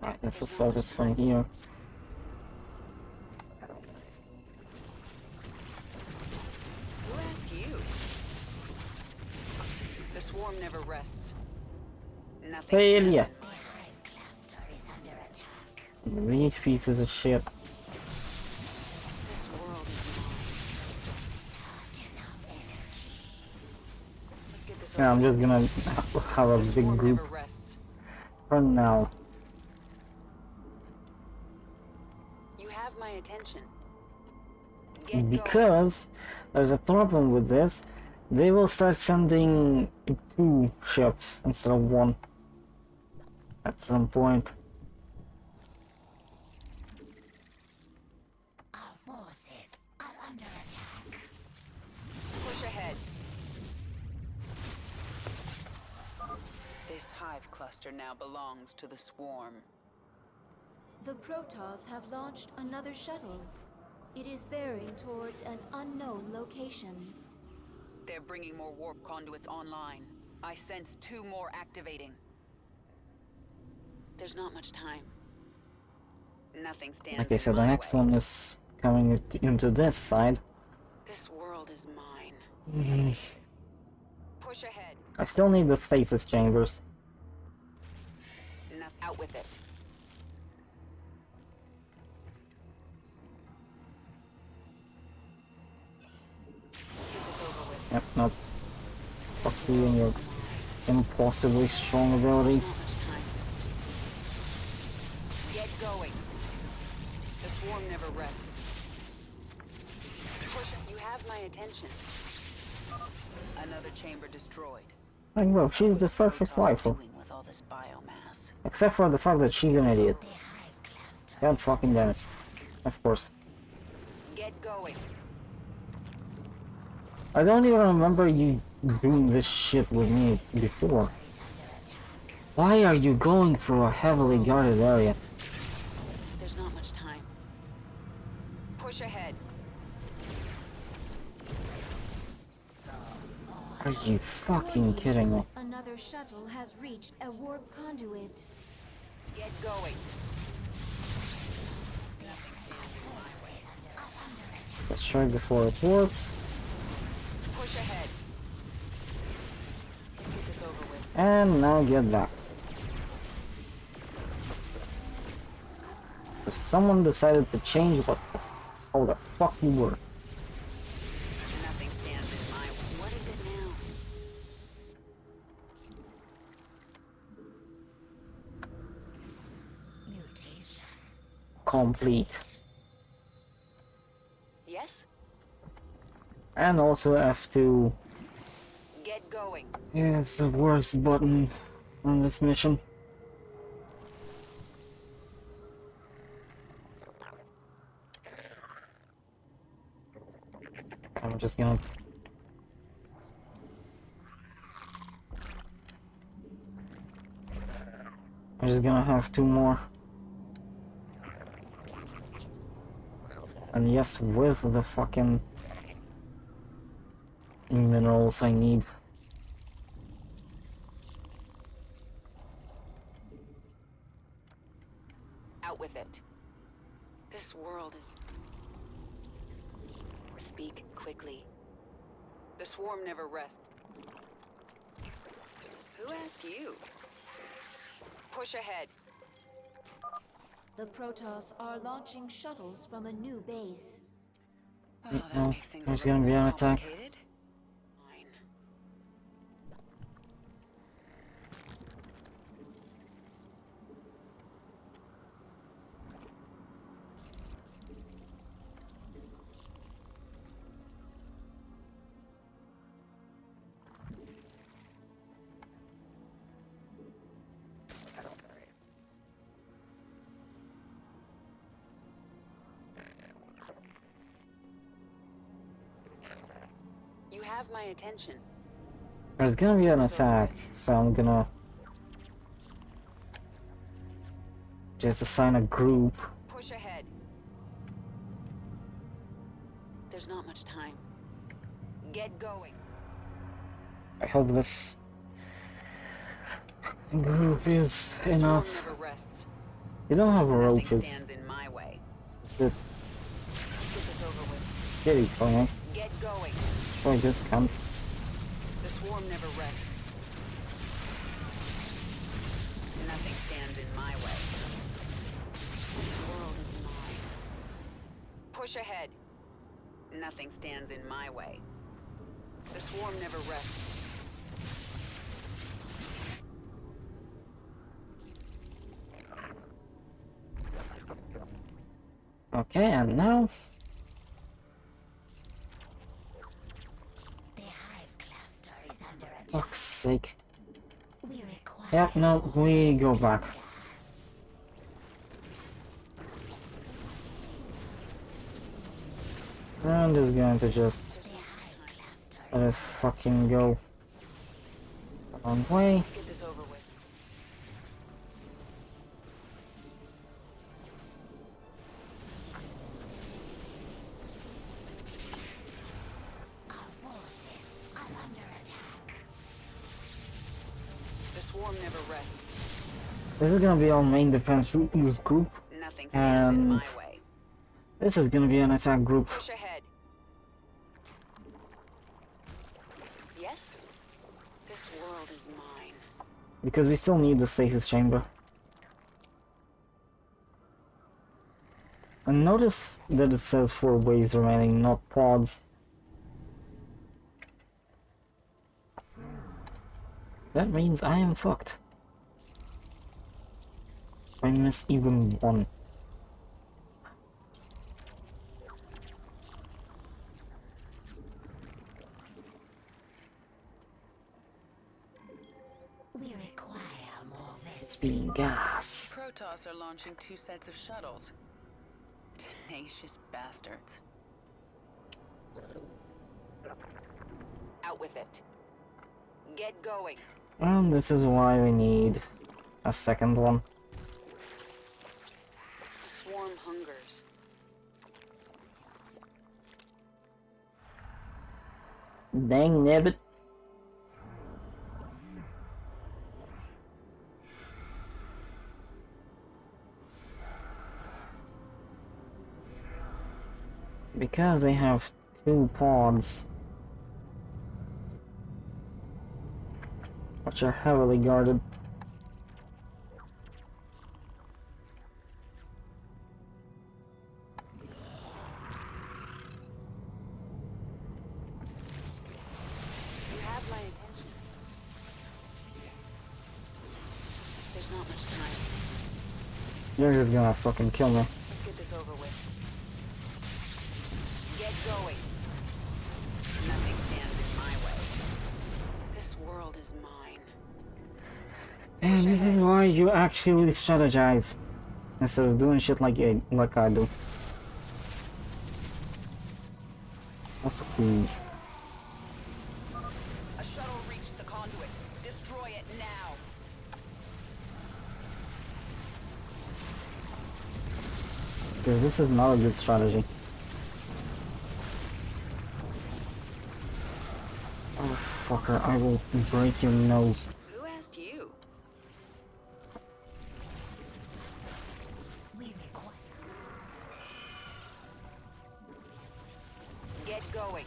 Right, let's assault this from here. Who asked you? The swarm never rests. Nothing. Failure. The hive cluster is under attack. These pieces of shit. This world is mine. Not enough energy. Let's get this Yeah, I'm over just gonna have a with. The big swarm group never rests. for now. You have my attention. Get going. Because there's a problem with this. They will start sending 2 ships instead of 1 at some point. Our forces are under attack. Push ahead. This hive cluster now belongs to the swarm. The Protoss have launched another shuttle. It is bearing towards an unknown location. They're bringing more warp conduits online. I sense 2 more activating. There's not much time. Nothing stands Like I said, in the my next way. one is coming into this side. This world is mine. Push ahead. I still need the stasis chambers. Enough. Out with it. Get this over with. Yep, nope. Fuck you and your impossibly strong abilities. Not much time. Get going. The swarm never rests. Push it. You have my attention. Another chamber destroyed. Like, bro, she's the perfect Protoss rifle. doing with all this biomass? Except for the fact that she's an idiot. The hive cluster. God fucking damn it. Of course. Get going. I don't even remember you doing this shit with me before. Why are you going through a heavily guarded area? There's not much time. Push ahead. Are you fucking kidding me? Another shuttle has reached a warp conduit. Get going. Destroy before it warps. Push ahead. Let's get this over with. And now get back. Someone decided to change how the fuck you were. Nothing stands in my way. What is it now? Mutation. Complete. Yes? And also F2. Get going. Yeah, it's the worst button on this mission. I'm just gonna... have 2 more. And yes, with the fucking minerals I need. Out with it. This world is... Speak quickly. The swarm never rests. Who asked you? Push ahead. The Protoss are launching shuttles from a new base. Well, that Uh-oh. makes things a There's little gonna be more an attack. complicated. Fine. You have my attention. There's gonna be an attack, so I'm gonna just assign a group. Push ahead. There's not much time. Get going. I hope this group is The enough. swarm never rests. You don't have Nothing roaches. stands in my way. Good. Get this over with. Get it going. Get going. Try this camp. The swarm never rests. Nothing stands in my way. This world is mine. Push ahead. Nothing stands in my way. The swarm never rests. Okay, and now The hive cluster is under attack. fuck's sake. We require Yep, no, we go back. gas. I'm just going to just The hive cluster let it fucking go. The wrong way. Let's get this over with. Our forces are under attack. The swarm never rests. This is gonna be our main defense use group. Nothing stands in my And- way. This is gonna be an attack group. Push ahead. Yes? This world is mine. Because we still need the stasis chamber. And notice that it says 4 waves remaining, not pods. That means I am fucked. I miss even one. We require more vessels. Speed gas. Protoss are launching 2 sets of shuttles. Tenacious bastards. Out with it. Get going. And this is why we need a second one. The swarm hungers. Dang nabbit. Because they have 2 pods, which are heavily guarded. You have my attention. There's not much time. You're just gonna fucking kill me. Let's get this over with. Get going. Nothing stands in my way. This world is mine. And this is why you actually strategize instead of doing shit like I do. Also, please. A shuttle reached the conduit. Destroy it now. Because this is not a good strategy. Oh, fucker, I will break your nose. Who asked you? We require. Get going.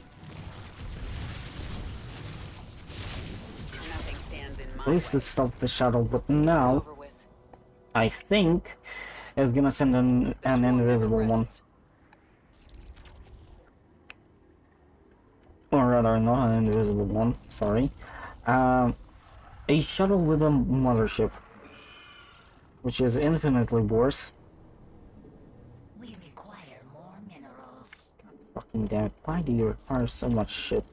Nothing stands in my At least way. it stopped the shuttle, but Get this now over with. I think it's gonna send an The swarm never invisible one. rests. Or rather, not an invisible one, sorry. A shuttle with a mothership, which is infinitely worse. We require more minerals. Fucking damn it, why do you require so much shit?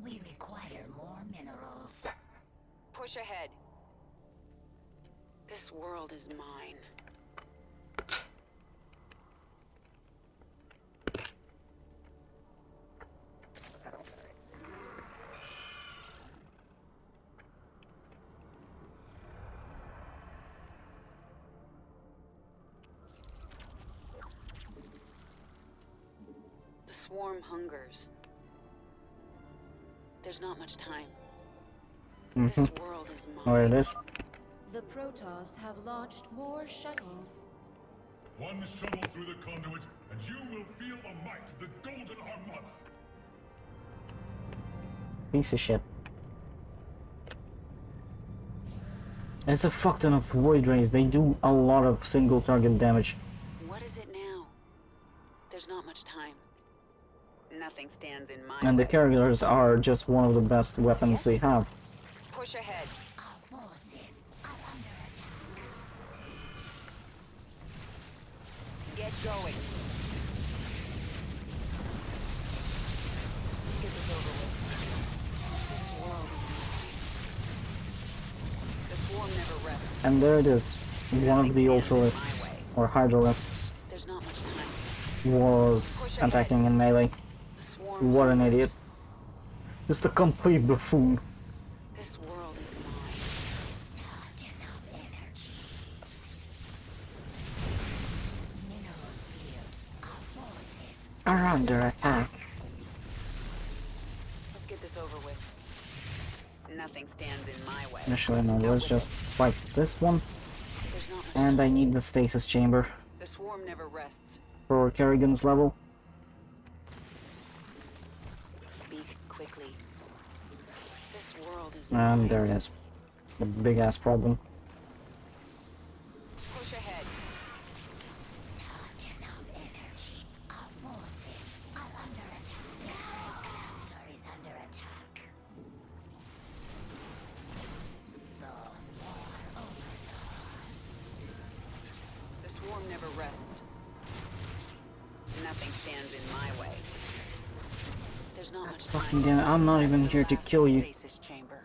We require more minerals. Push ahead. This world is mine. The swarm hungers. There's not much time. This world is mine. Where it is? The Protoss have launched more shuttles. One shuttle through the conduit, and you will feel the might of the Golden Armada. Piece of shit. It's a fuck ton of void rays. They do a lot of single target damage. What is it now? There's not much time. Nothing stands in my And the way. Kerrigans are just one of the best weapons they have. Push ahead. Our forces are under attack. Get going. Let's get this over with. This world is mine. The swarm never rests. And there it is. One of the Ultralisks, or Hydralisks, There's not much time. was attacking in melee. The swarm What an hungers. idiot. Just a complete buffoon. This world is mine. Not enough energy. Mineral field. Our forces. Are under attack. Let's get this over with. Nothing stands in my way. Actually, no, Out let's with just it. fight this one. There's not much And I time. need the stasis chamber The swarm never rests. for Kerrigan's level. Speak quickly. This world is And mine. there it is. The big ass problem. Push ahead. Not enough energy. Our forces are under attack. Our cluster is under attack. Slow war overlords. The swarm never rests. Nothing stands in my way. There's not much time. Fucking damn it, I'm not even here to kill you. Stasis chamber.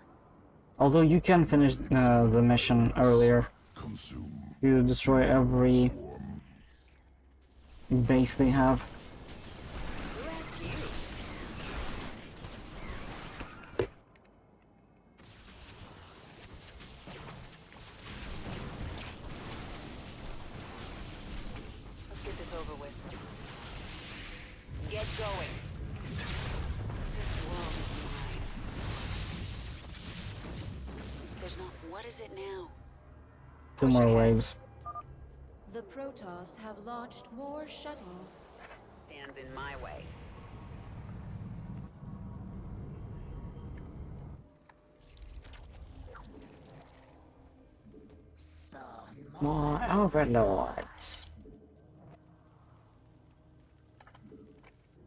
Although you can finish the mission earlier. Consume. You destroy every Swarm. base they have. Who asked you? not. What is it now? Two Push more ahead. waves. The Protoss have launched more shuttles. Stands in my way. More overlords.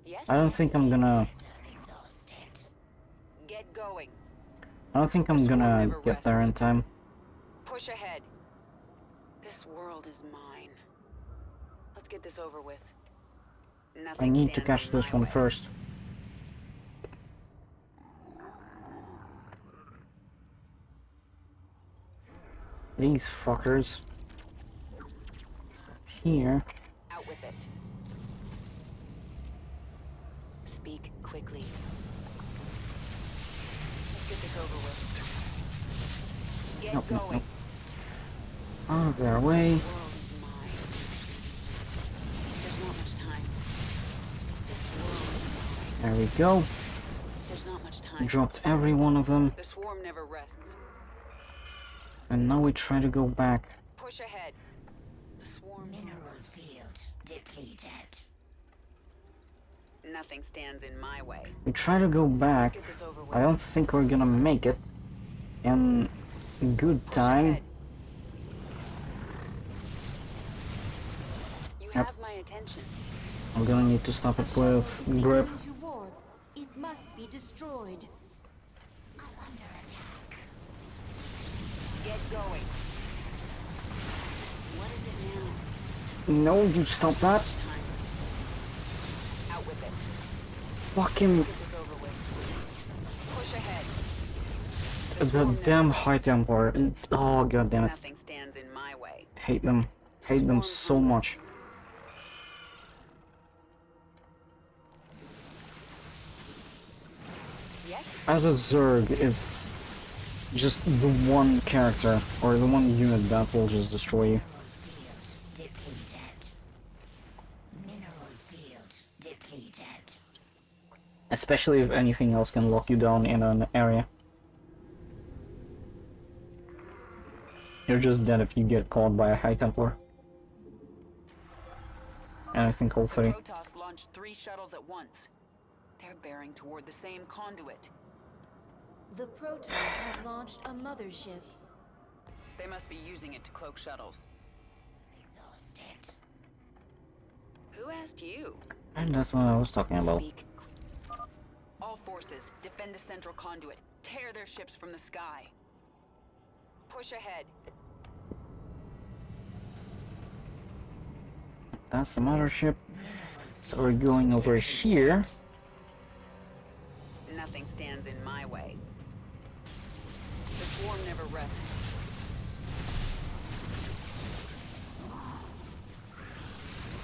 Yes. I don't think I'm gonna. Get going. I don't think I'm This war gonna never get there in rests. time. Push ahead. This world is mine. Let's get this over with. Nothing I need to stands catch in this my one way. first. These fuckers. Here. Out with it. Speak quickly. Let's get this over with. Get Nope, nope, going. nope. Out of their way. This world is mine. There's not much time. This world is mine. There we go. There's not much time. Dropped every one of them. The swarm never rests. And now we try to go back. Push ahead. The swarm. Mineral field depleted. Nothing stands in my way. We try to go Let's back. get this over with. I don't think we're gonna make it in good Push time. ahead. You Yep. have my attention. I'm gonna need to stop it with Shuttle is grip. beginning to warp. It must be destroyed. I'm under attack. Get going. What is it now? No, you stop that. Much time. Out with it. Fucking Get this over with. Push ahead. The the swarm damn never High Templar. It's oh god damn it. Nothing stands in my way. Hate them. Hate them so much. Yes? As a Zerg is just the one character or the one unit that will just destroy you. Field depleted. Mineral field depleted. Especially if anything else can lock you down in an area. You're just dead if you get caught by a High Templar. And I think all three. Protoss launched 3 shuttles at once. They're bearing toward the same conduit. The Protoss have launched a mothership. They must be using it to cloak shuttles. Exhausted. Who asked you? And that's what I was talking about. Speak. All forces, defend the central conduit. Tear their ships from the sky. Push ahead. That's the mothership. So we're going over here. Nothing stands in my way. The swarm never rests.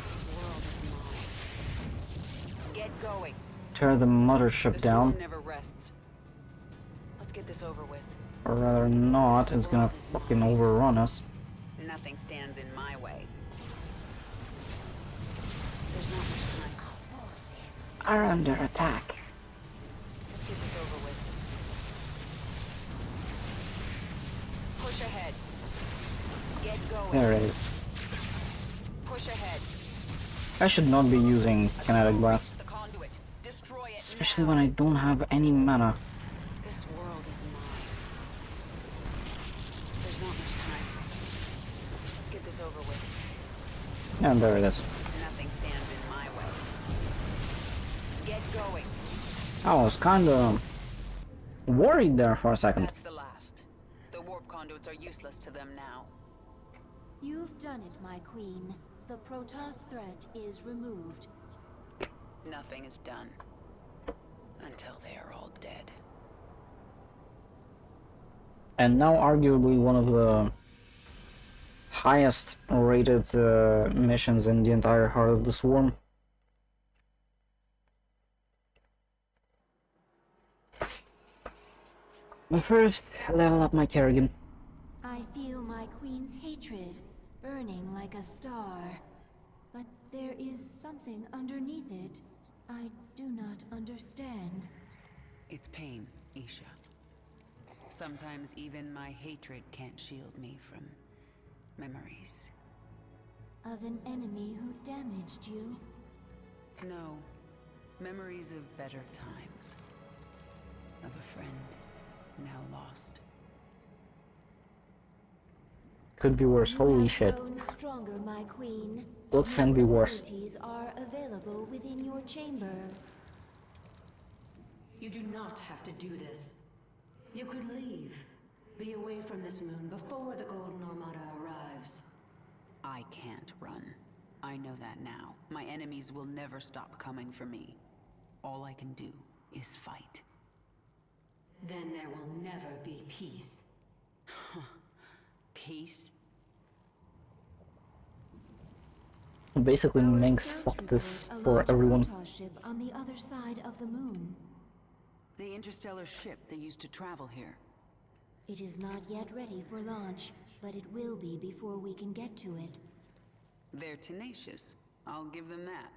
This world is mine. Get going. Tear the mothership The down. swarm never rests. Let's get this over with. Or rather not, it's gonna fucking overrun us. Nothing stands in my way. There's not much time. Are under attack. Let's get this over with. Push ahead. Get going. There it is. Push ahead. I should not be using kinetic blast. The conduit. Destroy it Especially now. when I don't have any mana. This world is mine. There's not much time. Let's get this over with. And there it is. Nothing stands in my way. Get going. I was kinda worried there for a second. That's the last. The warp conduits are useless to them now. You've done it, my queen. The Protoss threat is removed. Nothing is done. Until they are all dead. And now arguably one of the highest rated missions in the entire Heart of the Swarm. But first, level up my Kerrigan. I feel my queen's hatred burning like a star. But there is something underneath it. I do not understand. It's pain, Isha. Sometimes even my hatred can't shield me from memories. Of an enemy who damaged you? No. Memories of better times. Of a friend now lost. Could be worse. Holy shit. You have grown stronger, my queen. What can be worse? Abilities are available within your chamber. You do not have to do this. You could leave. Be away from this moon before the Golden Armada arrives. I can't run. I know that now. My enemies will never stop coming for me. All I can do is fight. Then there will never be peace. Peace? Basically, Our Manx search fucked this report for a large everyone. Protoss ship on the other side of the moon. The interstellar ship that used to travel here. It is not yet ready for launch, but it will be before we can get to it. They're tenacious. I'll give them that.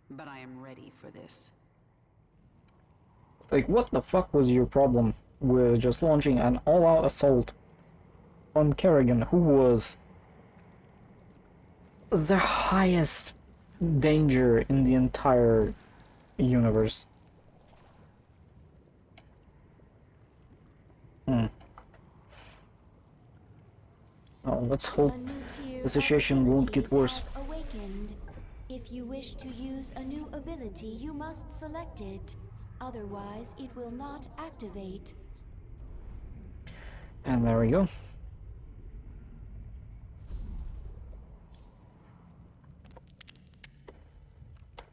But I am ready for this. Like, what the fuck was your problem with just launching an all-out assault on Kerrigan, who was the highest danger in the entire universe? Oh, let's hope A new tier the situation of won't get worse. abilities has awakened. If you wish to use a new ability, you must select it. Otherwise, it will not activate. And there we go.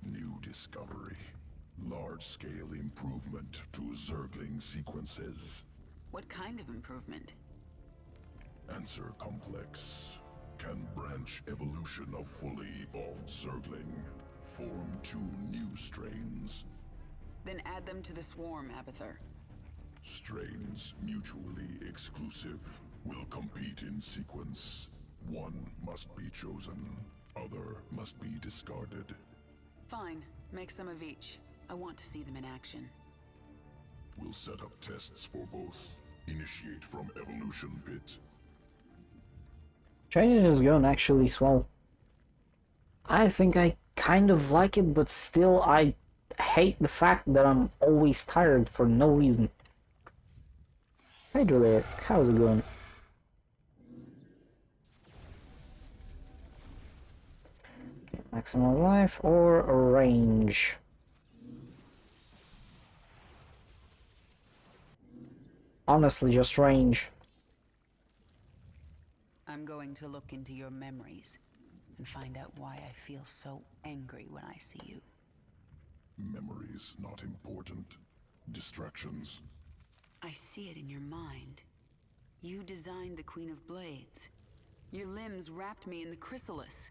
New discovery. Large-scale improvement to zergling sequences. What kind of improvement? Answer complex. Can branch evolution of fully evolved zergling. Form 2 new strains. Then add them to the swarm, Abathur. Strains mutually exclusive. Will compete in sequence. One must be chosen. Other must be discarded. Fine. Make some of each. I want to see them in action. We'll set up tests for both. Initiate from evolution pit. Training is going actually swell. I think I kind of like it, but still I hate the fact that I'm always tired for no reason. Hey Julius, how's it going? Maximum life or range? Honestly, just range. I'm going to look into your memories and find out why I feel so angry when I see you. Memories not important. Distractions. I see it in your mind. You designed the Queen of Blades. Your limbs wrapped me in the chrysalis.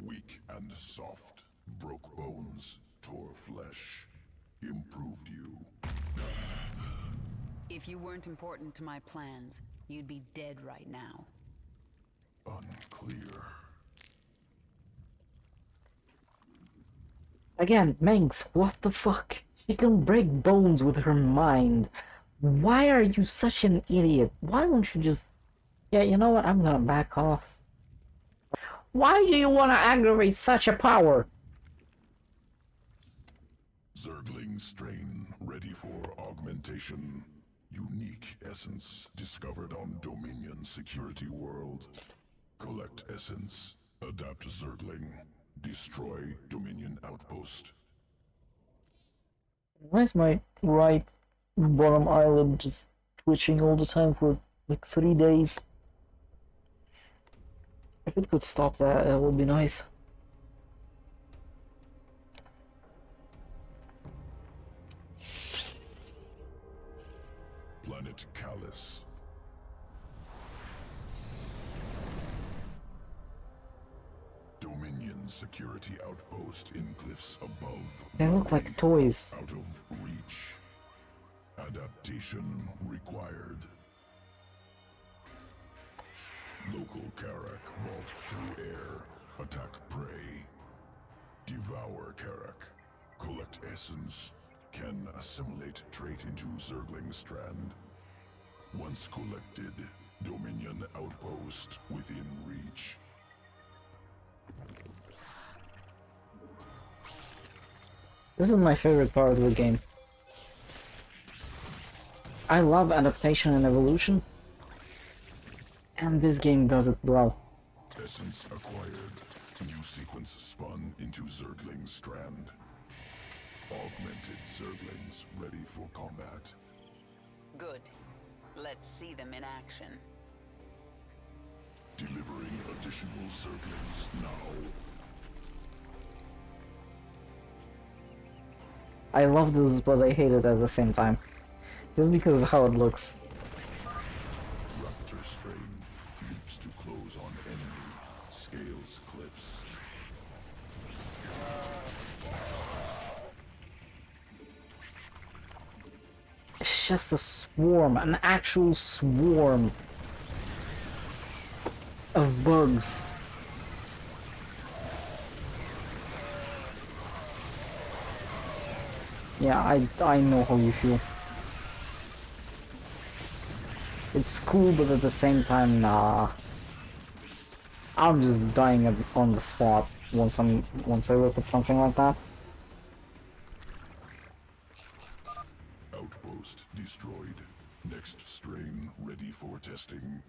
Weak and soft. Broke bones. Tore flesh. Improved you. If you weren't important to my plans, you'd be dead right now. Unclear. Again, Manx, what the fuck? She can break bones with her mind. Why are you such an idiot? Why don't you just... Yeah, you know what? I'm gonna back off. Why do you want to aggravate such a power? Zergling strain ready for augmentation. Unique essence discovered on Dominion security world. Collect essence. Adapt Zergling. Destroy Dominion outpost. Why is my right bottom eyelid just twitching all the time for like 3 days? If it could stop that, that would be nice. Planet Callus. Dominion security outpost in cliffs above. They look like toys. Out of reach. Adaptation required. Local Karak vault through air. Attack prey. Devour Karak. Collect essence. Can assimilate trait into Zergling strand. Once collected, Dominion outpost within reach. This is my favorite part of the game. I love adaptation and evolution, and this game does it well. Essence acquired. New sequence spun into zergling strand. Augmented zerglings ready for combat. Good. Let's see them in action. Delivering additional zerglings now. I love this, but I hate it at the same time. Just because of how it looks. Raptor strain leaps to close on enemy. Scales cliffs. It's just a swarm, an actual swarm of bugs. Yeah, I know how you feel. It's cool, but at the same time, nah. I'm just dying on the spot once I look at something like that. Outpost destroyed. Next strain ready for testing.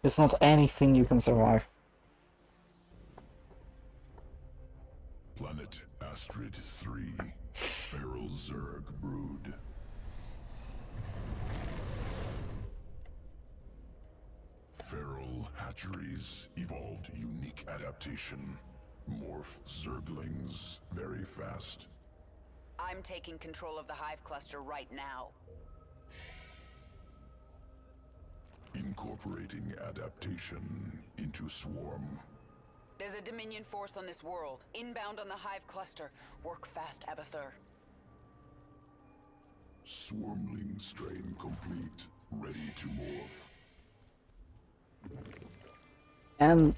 It's not anything you can survive. Planet Astrid 3. Feral Zerg brood. Feral hatcheries evolved unique adaptation. Morph zerglings very fast. I'm taking control of the hive cluster right now. Incorporating adaptation into swarm. There's a Dominion force on this world. Inbound on the hive cluster. Work fast, Abathur. Swarmling strain complete. Ready to morph. And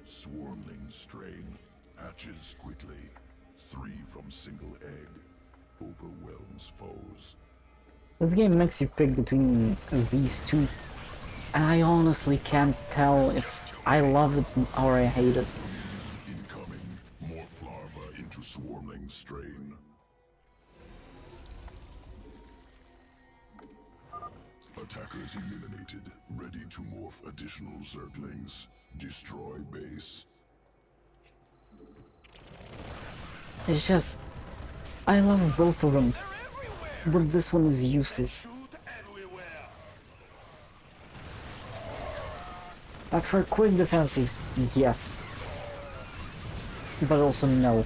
Swarmling strain hatches quickly. 3 from single egg. Overwhelms foes. this game makes you pick between these two, and I honestly can't tell if I love it or I hate it. Incoming. Morph larva into swarmling strain. Attackers eliminated. Ready to morph additional zerglings. Destroy base. It's just, I love both of them, but this one is useless. Like for quick defenses, yes, but also no.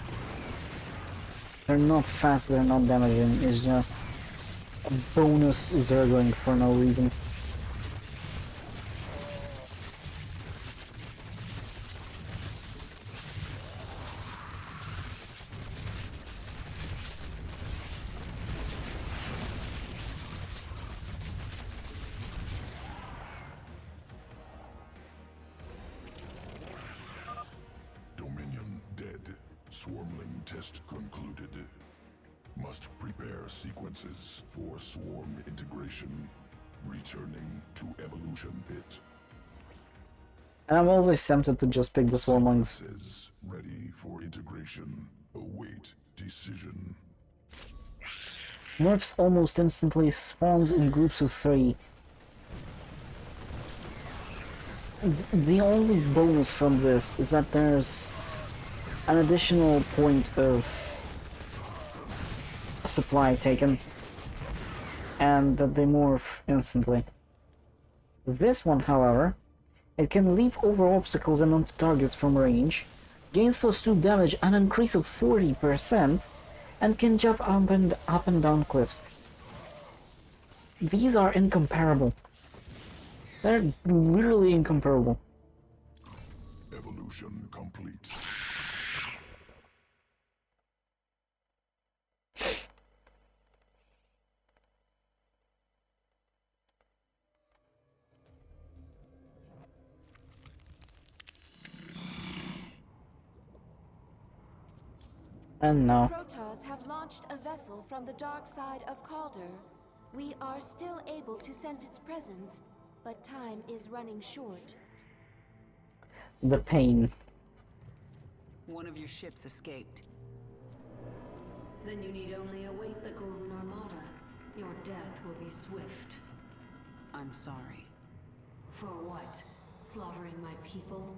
They're not fast, they're not damaging, it's just a bonus zergling for no reason. Dominion dead. Swarmling test concluded. Must prepare sequences for swarm integration. Returning to evolution pit. And I'm always tempted to just pick the swarmlings. Says ready for integration. Await decision. Nerfs almost instantly spawns in groups of 3. The only bonus from this is that there's an additional point of supply taken, and that they morph instantly. This one, however, it can leap over obstacles and onto targets from range, gains +2 damage, an increase of 40%, and can jump up and down cliffs. These are incomparable. They're literally incomparable. Evolution complete. And now, Protoss have launched a vessel from the dark side of Calder. We are still able to sense its presence, but time is running short. The pain. One of your ships escaped. Then you need only await the Golden Armada. Your death will be swift. I'm sorry For what? Slaughtering my people?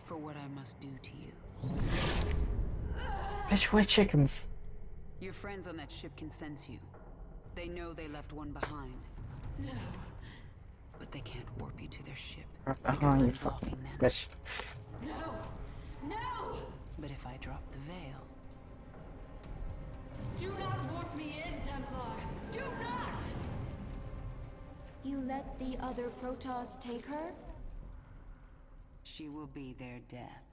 for what I must do to you. Bitch, white chickens. Your friends on that ship can sense you. They know they left one behind, No. but they can't warp you to their ship Oh, because you I'm fucking blocking them. bitch. No! No! But if I drop the veil, Do not warp me in, Templar! Do not! You let the other Protoss take her? she will be their death.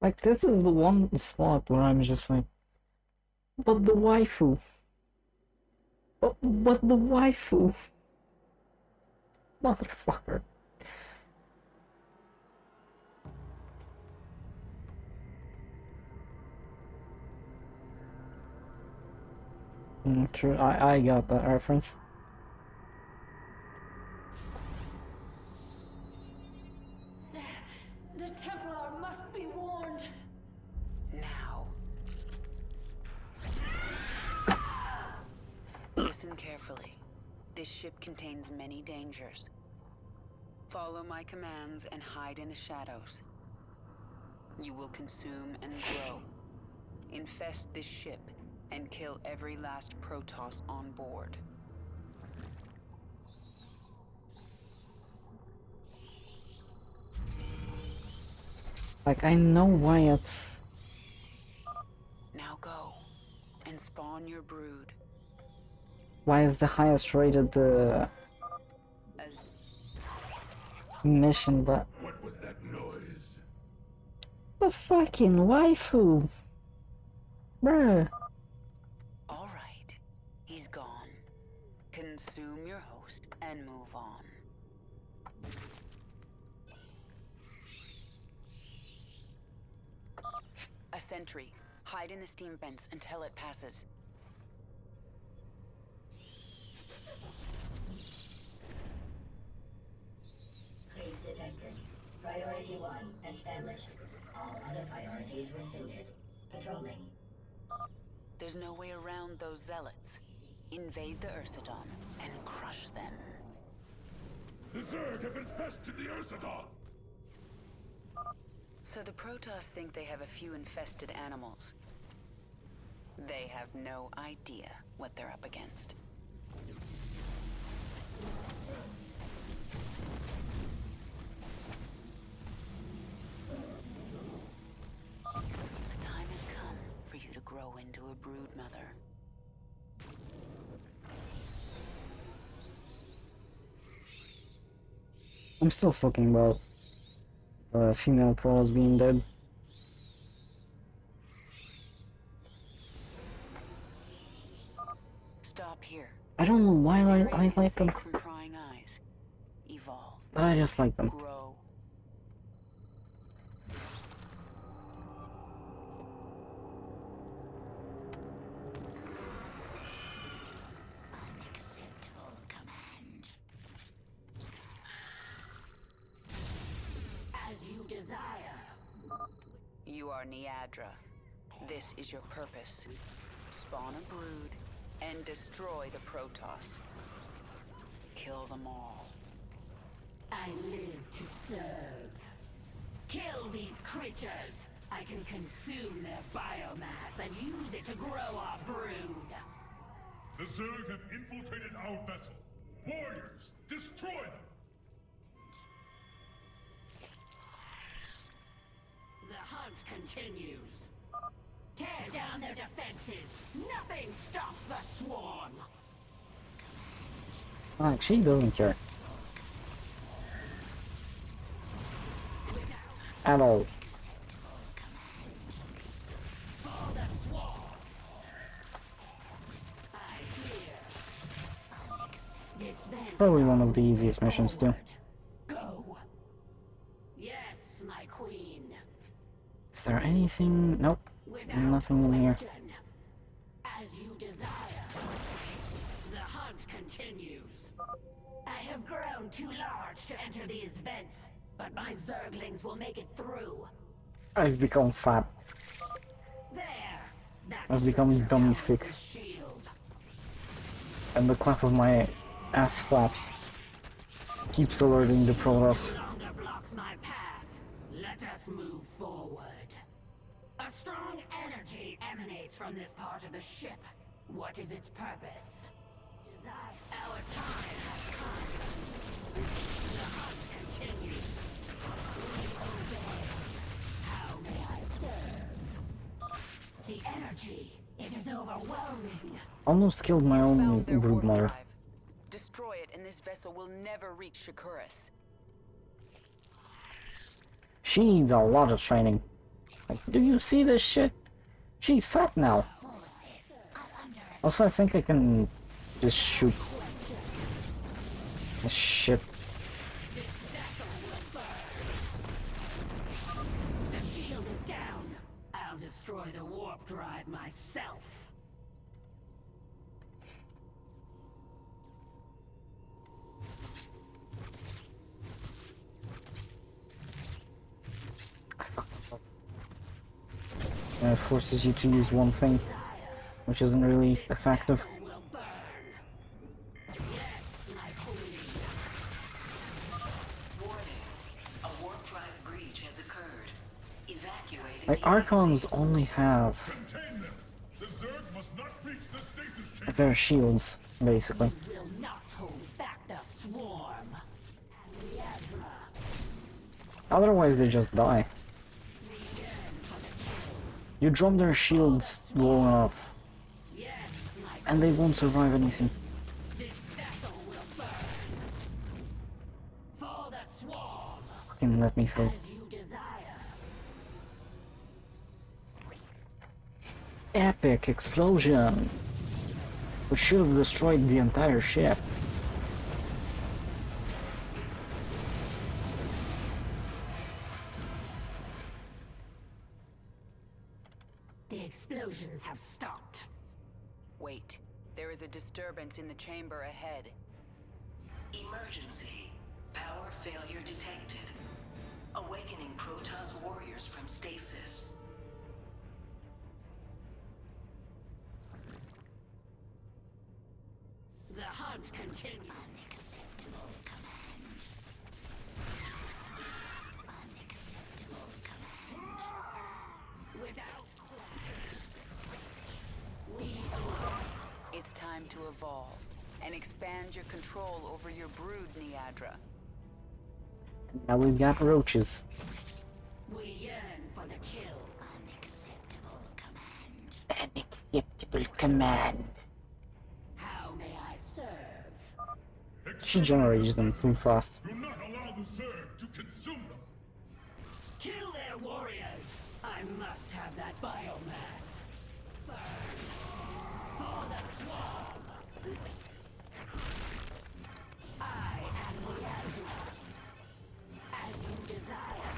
Like, this is the one spot where I'm just like, but the waifu. But the waifu. Motherfucker. True, I got that reference. The Templar must be warned! Now. Listen carefully. This ship contains many dangers. Follow my commands and hide in the shadows. You will consume and grow. Infest this ship and kill every last Protoss on board. Like, I know why it's... Now go and spawn your brood. Why is the highest rated As mission, but... What was that noise? The fucking waifu! Bruh. all right, he's gone. Consume your host and move on. A sentry. Hide in the steam vents until it passes. Freeze detected. Priority 1 established. All other priorities rescinded. Patrolling. There's no way around those zealots. Invade the Ursidon and crush them. The Zerg have infested the Ursidon! So the Protoss think they have a few infested animals. They have no idea what they're up against. The time has come for you to grow into a brood mother. I'm still talking about female pros being dead. Stop here. I don't know why This area I is like them, safe from prying eyes. Evolve. but I just like them. Grow. Unacceptable command. As you desire. You are Niadra. This is your purpose. Spawn a brood and destroy the Protoss. Kill them all. I live to serve. Kill these creatures. I can consume their biomass and use it to grow our brood. The Zerg have infiltrated our vessel. Warriors, destroy them! The hunt continues. Tear down their defenses. Nothing stops the swarm. Like, she doesn't care. At all. For the swarm. I hear. Disband Probably one of the easiest missions too. Go. Yes, my queen. Is there anything? Nope. Without Nothing in here. question. As you desire. creatures. I have grown too large to enter these vents, but my zerglings will make it through. I've become fat. There! That's I've become dummy thick. the shield. And the clap of my ass flaps keeps alerting the Protoss. No longer blocks my path. Let us move forward. A strong energy emanates from this part of the ship. What is its purpose? Our time has come. The hunt continues. How may I serve? The energy, it is overwhelming. Almost killed my own Found their warp broodmother. drive. Destroy it, and this vessel will never reach Shakuras. She needs a lot of training. Like, do you see this shit? She's fat now. Also, I think I can just shoot the shit. The shield is down. I'll destroy the warp drive myself. And it forces you to use one thing, which isn't really effective. Will burn. Yes, my queen. Warning. A warp drive breach has occurred. Evacuating Like, the Archons only have Contain them! The Zerg must not reach the stasis chamber! their shields, basically. Will not hold back the swarm. And the Ezra. Otherwise, they just die. You drop their shields low enough, Yes, my and they won't survive anything. this vessel will burn. For the swarm, Fucking let me through. as you desire. Epic explosion! Which should have destroyed the entire ship. The explosions have stopped. Wait. There is a disturbance in the chamber ahead. emergency. Power failure detected. Awakening Protoss warriors from stasis. The hunt continues. Unacceptable command. Unacceptable command. Without It's time to evolve and expand your control over your brood, Niadra. Now we've got roaches. we yearn for the kill. Unacceptable command. Unacceptable command. How may I serve? She generates them too fast. Do not allow the Zerg to consume them! Kill their warriors! I must have that biomass. Burn. For the swarm. I am the Ezra. As you desire.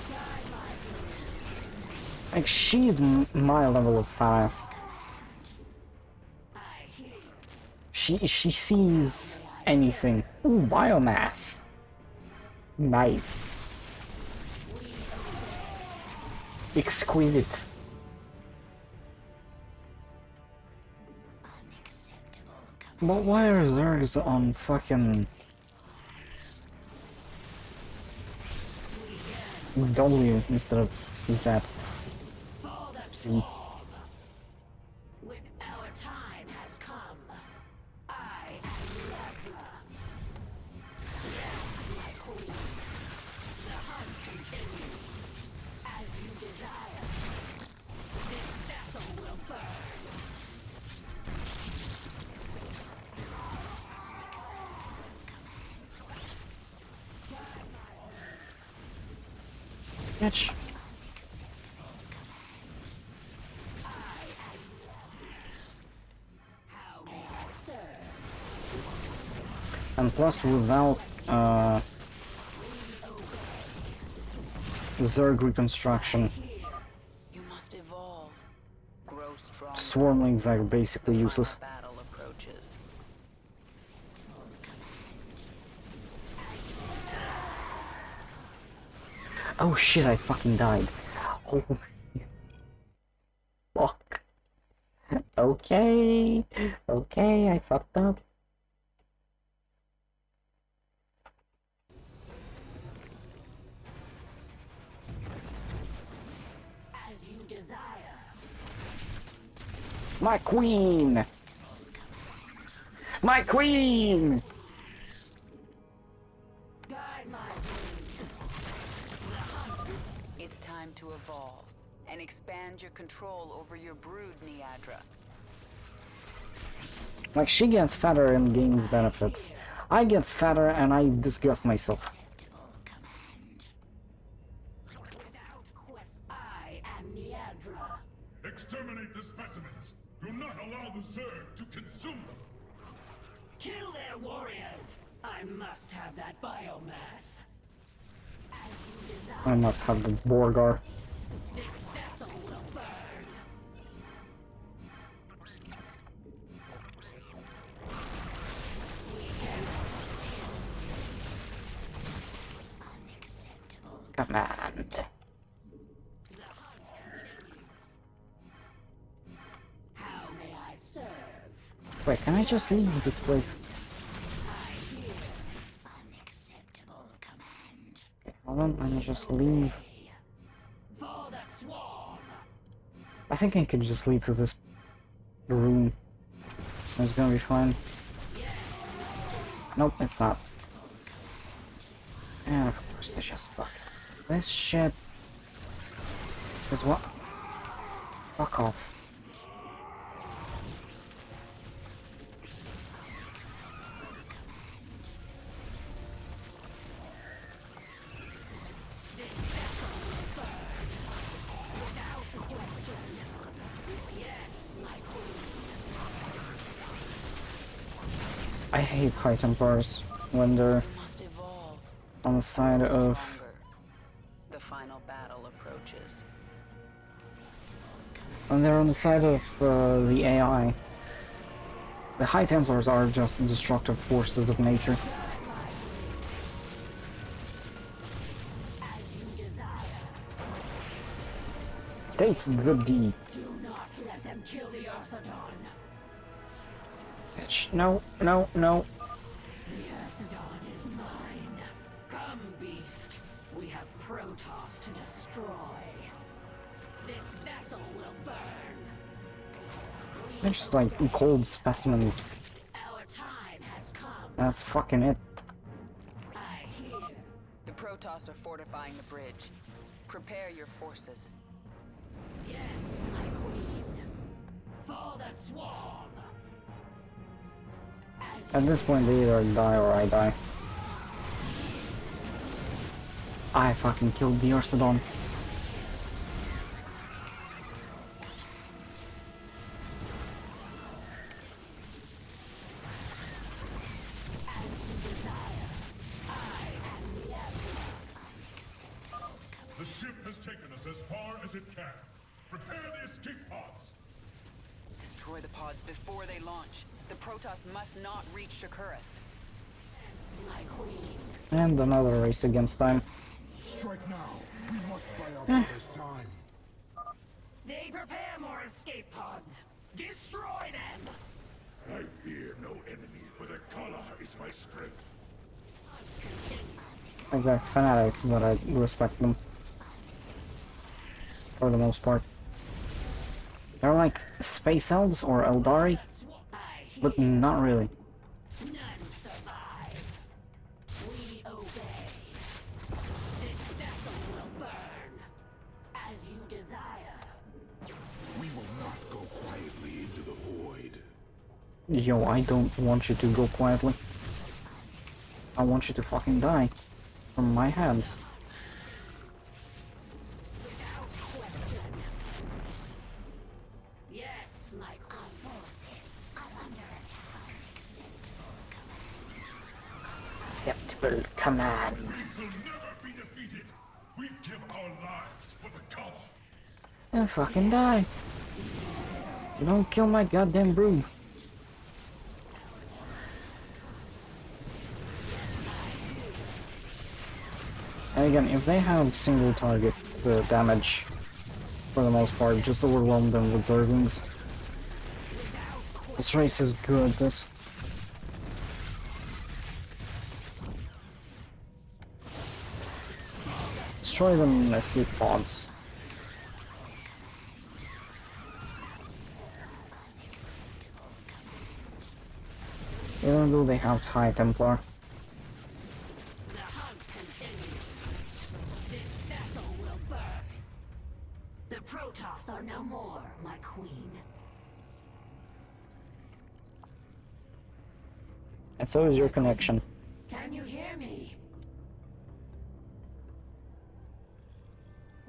Guide my Like, she's my level of fast. I hear you. She sees anything. Ooh, biomass. Nice. Exquisite. Unacceptable command. But why are Zergs on fucking W instead of Z? For the Z. When our time has come, I am the Ezra. Yes, my queen. The hunt continues. As you desire. This vessel will burn. Bitch. How may I serve? And plus, without Zerg reconstruction, You must evolve. Grow strong. swarmlings are basically useless. Battle approaches. Oh shit, I fucking died. Oh, fuck. Okay. Okay, I fucked up. As you desire. My queen! My queen! Guide my blade. It's time to evolve and expand your control over your brood, Niadra. Like, she gets fatter and gains benefits. I get fatter and I disgust myself. Without quest, I am Niadra. Exterminate the specimens! Do not allow the Zerg to consume them! Kill their warriors! I must have that biomass. As you desire, I must have the Borgar. this vessel will burn. Command. How may I serve? Wait, can I just leave this place? Unacceptable command. Hold on, let me just leave. For the swarm. I think I could just leave to this room. It's gonna be fine. Nope, it's not. And of course they just fuck this shit. Cause what? Fuck off. I hate High Templars when they're Must evolve. on the side of... Stronger. The final battle approaches. when they're on the side of the AI. The High Templars are just destructive forces of nature. Taste the D. Do not let them kill the Ursadon. Bitch, no, no, no. The Ursadon is mine. Come, beast. We have Protoss to destroy. This vessel will burn. They're just like cold specimens. Our time has come. That's fucking it. I hear. The Protoss are fortifying the bridge. Prepare your forces. Yes, my queen. For the swarm. At this point, they either die or I die. I fucking killed the Ursadon. The ship has taken us as far as it can. Prepare the escape pods! Destroy the pods before they launch. The Protoss must not reach Shakuras. My queen. And another race against time. Strike now. We must buy our brother's time. They prepare more escape pods. Destroy them. I fear no enemy, for the Kala is my strength. Like they're fanatics, but I respect them. For the most part. They're like space elves or Eldari, I hear. but not really. None survive. We obey. This vessel will burn. As you desire. We will not go quietly into the void. Yo, I don't want you to go quietly. I want you to fucking die. From my hands. Without question. Yes, my forces are under attack. Acceptable command. We will never be defeated! We give our lives for the Kala! And fucking die. You don't kill my goddamn brood. And again, if they have single target damage, for the most part, just overwhelm them with zerglings. This race is good, this. Destroy them in escape pods. Even though they have High Templar. The hunt continues. This vessel will burn. The Protoss are no more, my queen. And so is your connection. Can you hear me?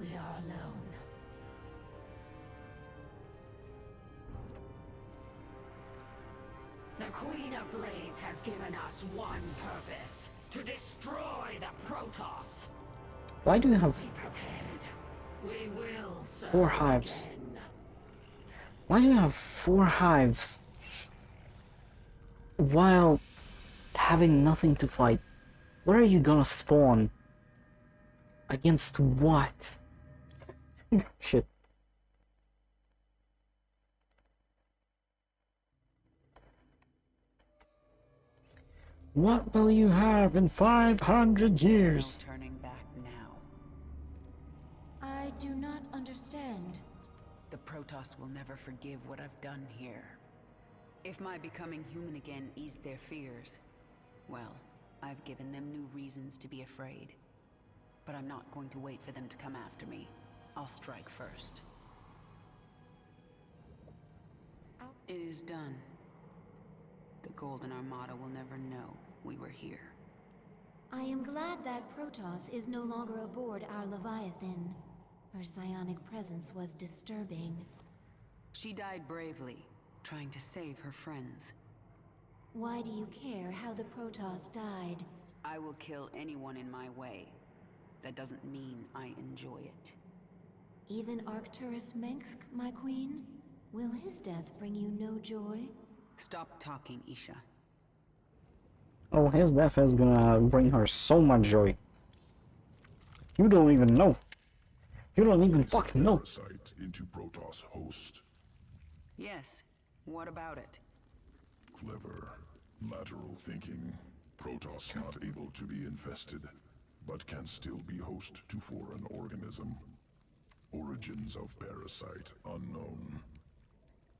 We are alone. The Queen of Blades has given us one purpose: to destroy the Protoss. Why do you have Be prepared. We will serve 4 hives? again. Why do you have 4 hives? While having nothing to fight. Where are you gonna spawn? Against what? Shit. What will you have in 500 years? There's no turning back now. I do not understand. The Protoss will never forgive what I've done here. If my becoming human again eased their fears, well, I've given them new reasons to be afraid. But I'm not going to wait for them to come after me. I'll strike first. It is done. The Golden Armada will never know we were here. I am glad that Protoss is no longer aboard our Leviathan. Her psionic presence was disturbing. She died bravely, trying to save her friends. Why do you care how the Protoss died? I will kill anyone in my way. That doesn't mean I enjoy it. Even Arcturus Mengsk, my queen? Will his death bring you no joy? Stop talking, Isha. Oh, his death is gonna bring her so much joy. You don't even know. You don't even fucking know. Parasite into Protoss host. Yes. What about it? Clever, lateral thinking. Protoss not able to be infested, but can still be host to foreign organism. Origins of parasite unknown.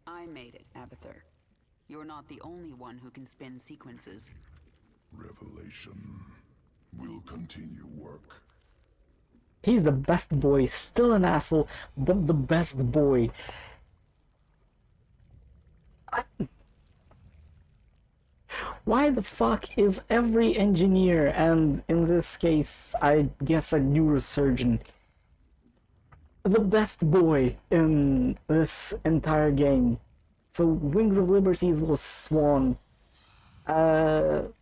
I made it, Abathur. You're not the only one who can spin sequences. Revelation. Will continue work. He's the best boy, still an asshole, but the best boy. Why the fuck is every engineer, and in this case, I guess a neurosurgeon, the best boy in this entire game? So Wings of Liberty was Swan. Heart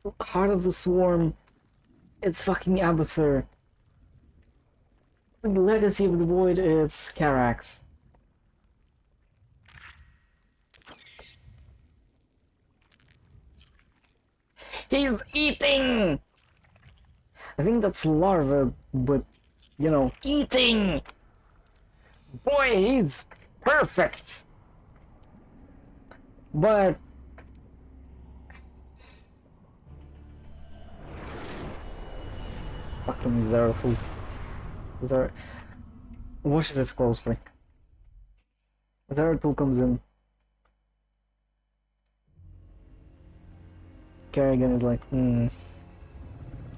of the Swarm, it's fucking Abathur. Legacy of the Void, it's Carax. He's eating! I think that's larva, but, you know, eating! Boy, he's perfect! But... fucking Zerathul. Watch this closely. Zerathul comes in. Kerrigan is like,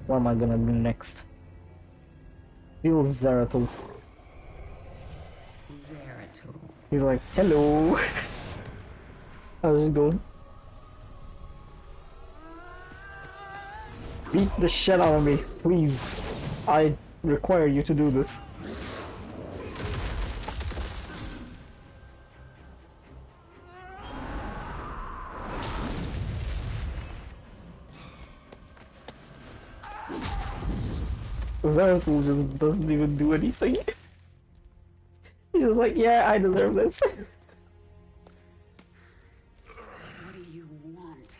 what am I gonna do next? Feels Zerathul. Zeratul. He's like, hello! How's it going? Beat the shit out of me, please. I require you to do this. Zeratul just doesn't even do anything. He's just like, yeah, I deserve this. What do you want?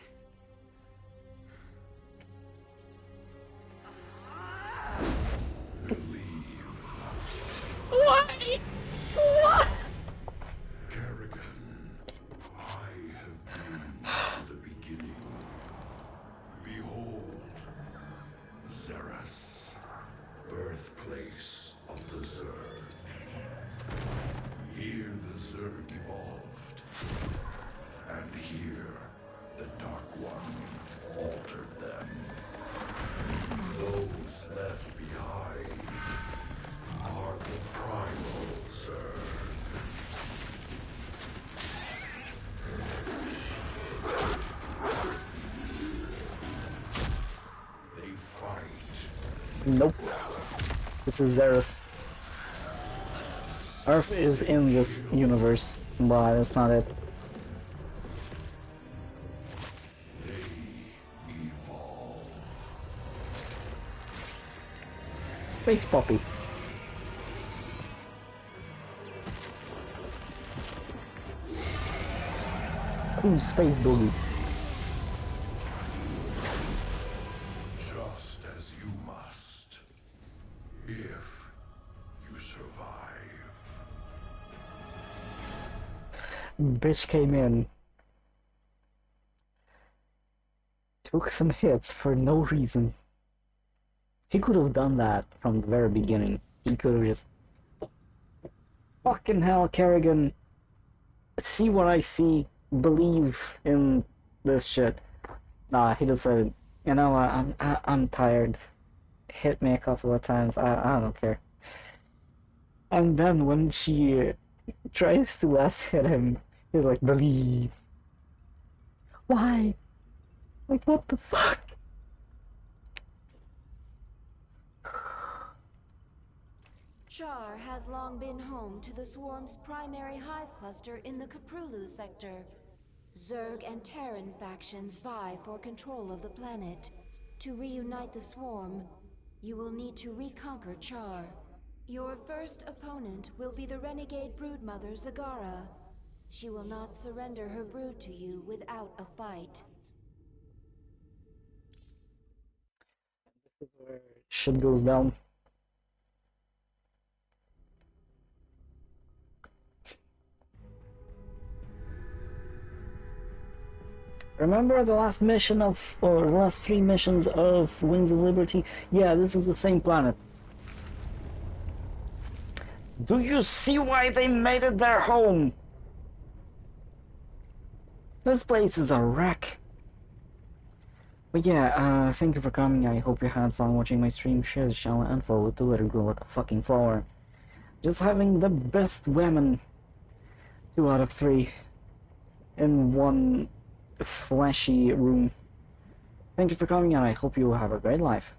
Nope. This is Zerus. Earth is in this universe, but that's not it. Space Poppy. Ooh, Space Doggy. Just as you must. If you survive. Bitch came in. Took some hits for no reason. He could have done that from the very beginning. He could have just... Fucking hell, Kerrigan. See what I see. Believe in this shit. Nah, he just said, you know what, I'm tired. Hit me a couple of times. I don't care. And then when she tries to last hit him, he's like, believe. Why? Like, what the fuck? Char has long been home to the Swarm's primary hive cluster in the Kaprulu sector. Zerg and Terran factions vie for control of the planet. To reunite the Swarm, you will need to reconquer Char. Your first opponent will be the renegade broodmother Zagara. She will not surrender her brood to you without a fight. This is where shit goes down. Remember the last mission of, or the last 3 missions of Wings of Liberty? Yeah, this is the same planet. Do you see why they made it their home? This place is a wreck. But yeah, thank you for coming. I hope you had fun watching my stream. Share the channel and follow to let it grow like a fucking flower. Just having the best women 2 out of 3 in one flashy room. Thank you for coming, and I hope you have a great life.